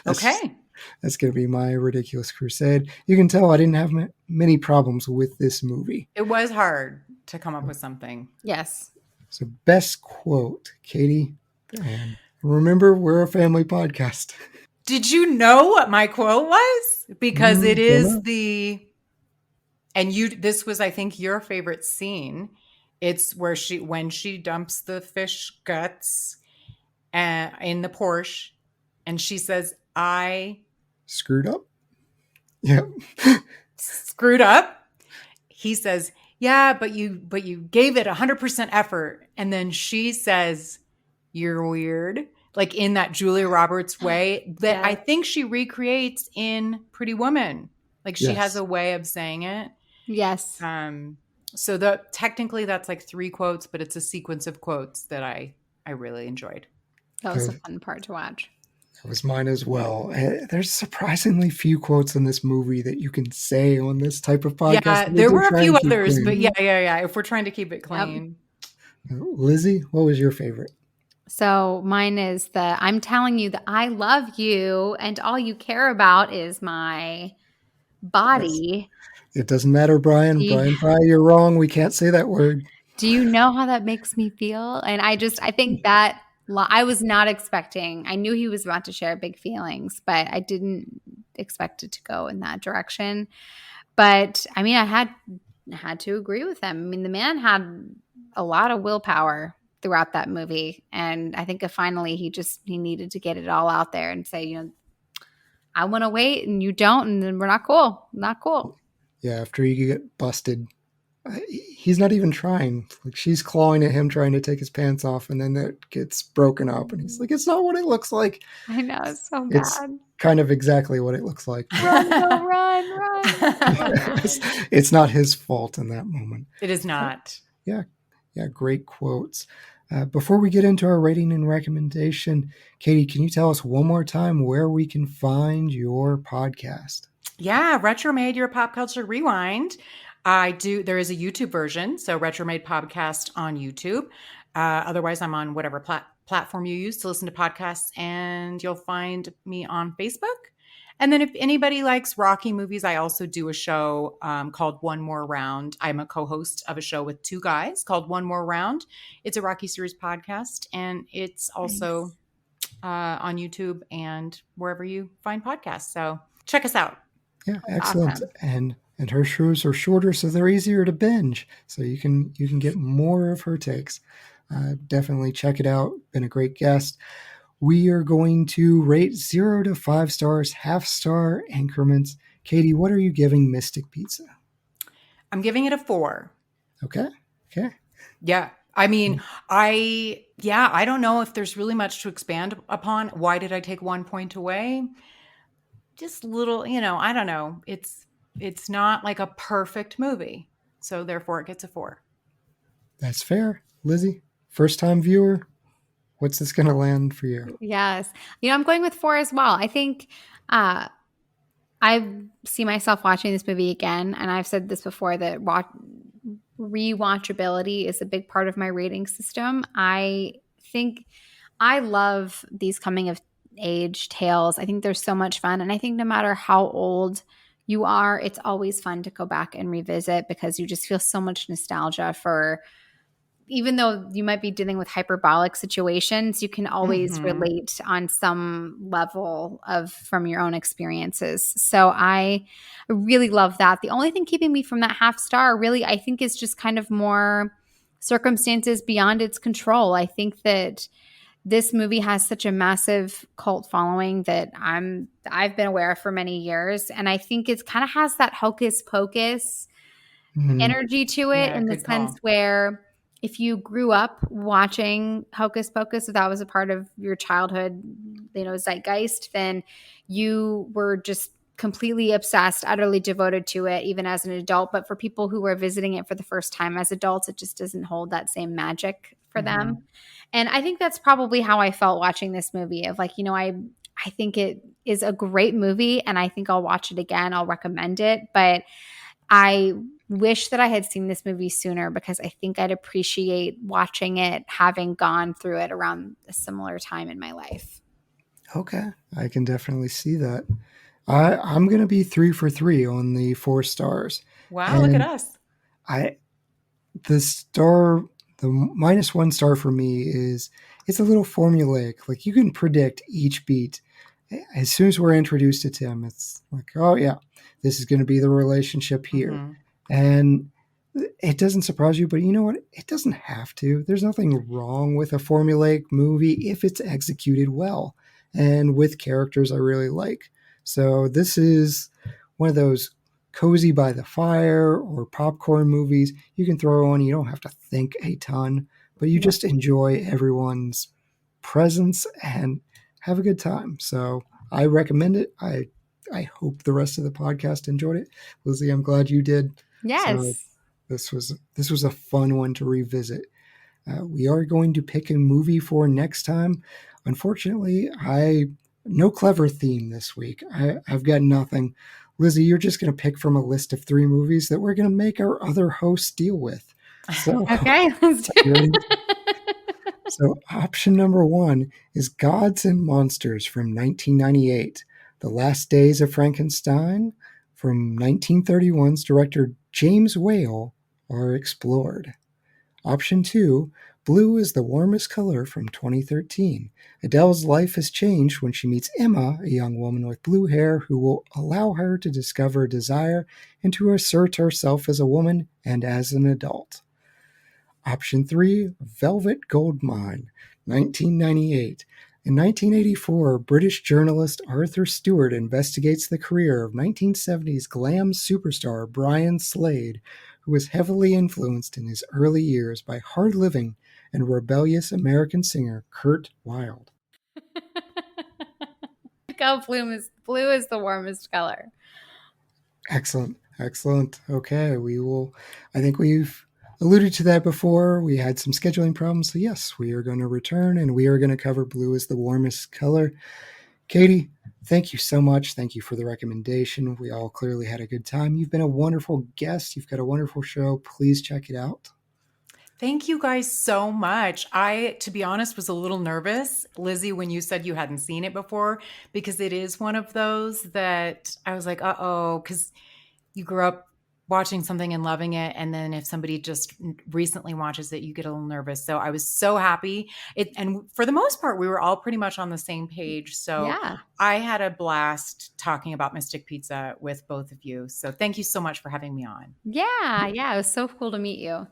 okay. That's going to be my ridiculous crusade. You can tell I didn't have many problems with this movie. It was hard to come up with something. Yes. So best quote, Katie. Remember, we're a family podcast. Did you know what my quote was? Because it is this was, I think, your favorite scene. It's where when she dumps the fish guts in the Porsche and she says, I screwed up. Yeah. Screwed up. He says, yeah, but you gave it 100% effort. And then she says, you're weird. like in that Julia Roberts way that I think she recreates in Pretty Woman. Like she has a way of saying it. Yes. So technically that's like 3 quotes, but it's a sequence of quotes that I really enjoyed. That was a fun part to watch. That was mine as well. There's surprisingly few quotes in this movie that you can say on this type of podcast. Yeah, there were a few others, but yeah. If we're trying to keep it clean. Lizzy, what was your favorite? So mine is I'm telling you that I love you and all you care about is my body. It doesn't matter, Brian. Brian Fry, you're wrong. We can't say that word. Do you know how that makes me feel? And I think that I was not expecting. I knew he was about to share big feelings, but I didn't expect it to go in that direction. But I mean, I had to agree with him. I mean, the man had a lot of willpower throughout that movie, and I think finally he needed to get it all out there and say, I want to wait, and you don't, and then we're not cool. Not cool. Yeah, after you get busted. He's not even trying. Like she's clawing at him, trying to take his pants off, and then that gets broken up. And he's like, "It's not what it looks like." I know, it's so bad. It's kind of exactly what it looks like. Run, go, run. It's not his fault in that moment. It is not. Yeah, great quotes. Before we get into our rating and recommendation, Katie, can you tell us one more time where we can find your podcast? Yeah, Retromade, your pop culture rewind. There is a YouTube version, so Retromade Podcast on YouTube. Otherwise, I'm on whatever platform you use to listen to podcasts, and you'll find me on Facebook. And then if anybody likes Rocky movies, I also do a show called One More Round. I'm a co-host of a show with 2 guys called One More Round. It's a Rocky series podcast, and it's also on YouTube and wherever you find podcasts. So check us out. Yeah, excellent. Awesome. And her shows are shorter, so they're easier to binge. So you can get more of her takes. Definitely check it out. Been a great guest. We are going to rate 0 to 5 stars, half-star increments. Katie, what are you giving Mystic Pizza? I'm giving it a 4. Okay. Yeah. I mean, I don't know if there's really much to expand upon. Why did I take 1 point away? Just little, I don't know. It's not like a perfect movie. So therefore it gets a 4. That's fair. Lizzy, first time viewer, what's this going to land for you? Yes. I'm going with 4 as well. I think I see myself watching this movie again. And I've said this before that rewatchability is a big part of my rating system. I think I love these coming of age tales. I think they're so much fun. And I think no matter how old you are, it's always fun to go back and revisit because you just feel so much nostalgia for, even though you might be dealing with hyperbolic situations, you can always relate on some level from your own experiences. So I really love that. The only thing keeping me from that half star really, I think, is just kind of more circumstances beyond its control. I think that this movie has such a massive cult following that I've been aware of for many years. And I think it kind of has that hocus pocus energy to it in the sense where if you grew up watching Hocus Pocus, if that was a part of your childhood, zeitgeist, then you were just completely obsessed, utterly devoted to it, even as an adult. But for people who are visiting it for the first time as adults, it just doesn't hold that same magic for them. And I think that's probably how I felt watching this movie of I think it is a great movie and I think I'll watch it again. I'll recommend it. But I wish that I had seen this movie sooner because I think I'd appreciate watching it, having gone through it around a similar time in my life. Okay. I can definitely see that. I'm going to be 3 for 3 on the 4 stars. Wow. And look at us. The -1 star for me is it's a little formulaic. Like you can predict each beat. As soon as we're introduced to Tim, it's like, oh yeah, this is going to be the relationship here. And it doesn't surprise you, but you know what? It doesn't have to. There's nothing wrong with a formulaic movie if it's executed well and with characters I really like. So this is one of those cozy by the fire or popcorn movies you can throw on. You don't have to think a ton, but you just enjoy everyone's presence, and have a good time. So I recommend it. I hope the rest of the podcast enjoyed it. Lizzy, I'm glad you did. Yes. So this was a fun one to revisit. We are going to pick a movie for next time. Unfortunately, no clever theme this week. I've got nothing. Lizzy, you're just going to pick from a list of 3 movies that we're going to make our other hosts deal with. So, okay, let's do it. So option number 1 is Gods and Monsters from 1998. The Last Days of Frankenstein from 1931's director James Whale are explored. Option 2, Blue is the Warmest Color from 2013. Adele's life has changed when she meets Emma, a young woman with blue hair who will allow her to discover a desire and to assert herself as a woman and as an adult. Option 3, Velvet Goldmine, 1998. In 1984, British journalist Arthur Stewart investigates the career of 1970s glam superstar Brian Slade, who was heavily influenced in his early years by hard-living and rebellious American singer Kurt Wilde. Blue is the warmest color. Excellent. Okay, I think we've alluded to that before. We had some scheduling problems, so yes, we are going to return and we are going to cover Blue is the Warmest Color. Katie, thank you so much. Thank you for the recommendation. We all clearly had a good time. You've been a wonderful guest. You've got a wonderful show. Please check it out. Thank you guys so much. I, to be honest, was a little nervous, Lizzy, when you said you hadn't seen it before, because it is one of those that I was like, uh-oh, because you grew up watching something and loving it. And then if somebody just recently watches it, you get a little nervous. So I was so happy. And for the most part, we were all pretty much on the same page. So yeah. I had a blast talking about Mystic Pizza with both of you. So thank you so much for having me on. Yeah. It was so cool to meet you.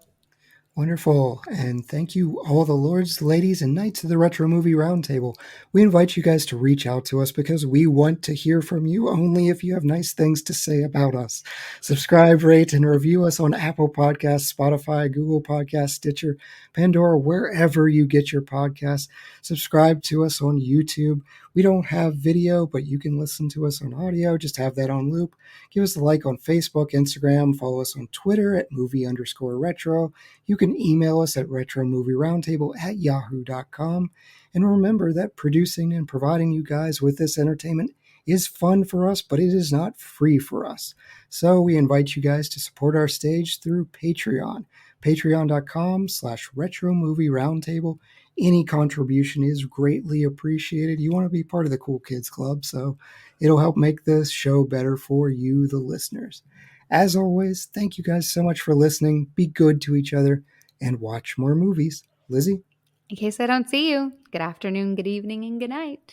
Wonderful. And thank you, all the lords, ladies, and knights of the Retro Movie Roundtable. We invite you guys to reach out to us because we want to hear from you only if you have nice things to say about us. Subscribe, rate, and review us on Apple Podcasts, Spotify, Google Podcasts, Stitcher, Pandora, wherever you get your podcasts. Subscribe to us on YouTube. We don't have video, but you can listen to us on audio. Just have that on loop. Give us a like on Facebook, Instagram. Follow us on Twitter at movie_retro. You can email us at retromovieroundtable@yahoo.com. And remember that producing and providing you guys with this entertainment is fun for us, but it is not free for us. So we invite you guys to support our stage through Patreon. Patreon.com/retromovieroundtable. Any contribution is greatly appreciated. You want to be part of the Cool Kids Club, so it'll help make this show better for you, the listeners. As always, thank you guys so much for listening. Be good to each other and watch more movies. Lizzy? In case I don't see you, good afternoon, good evening, and good night.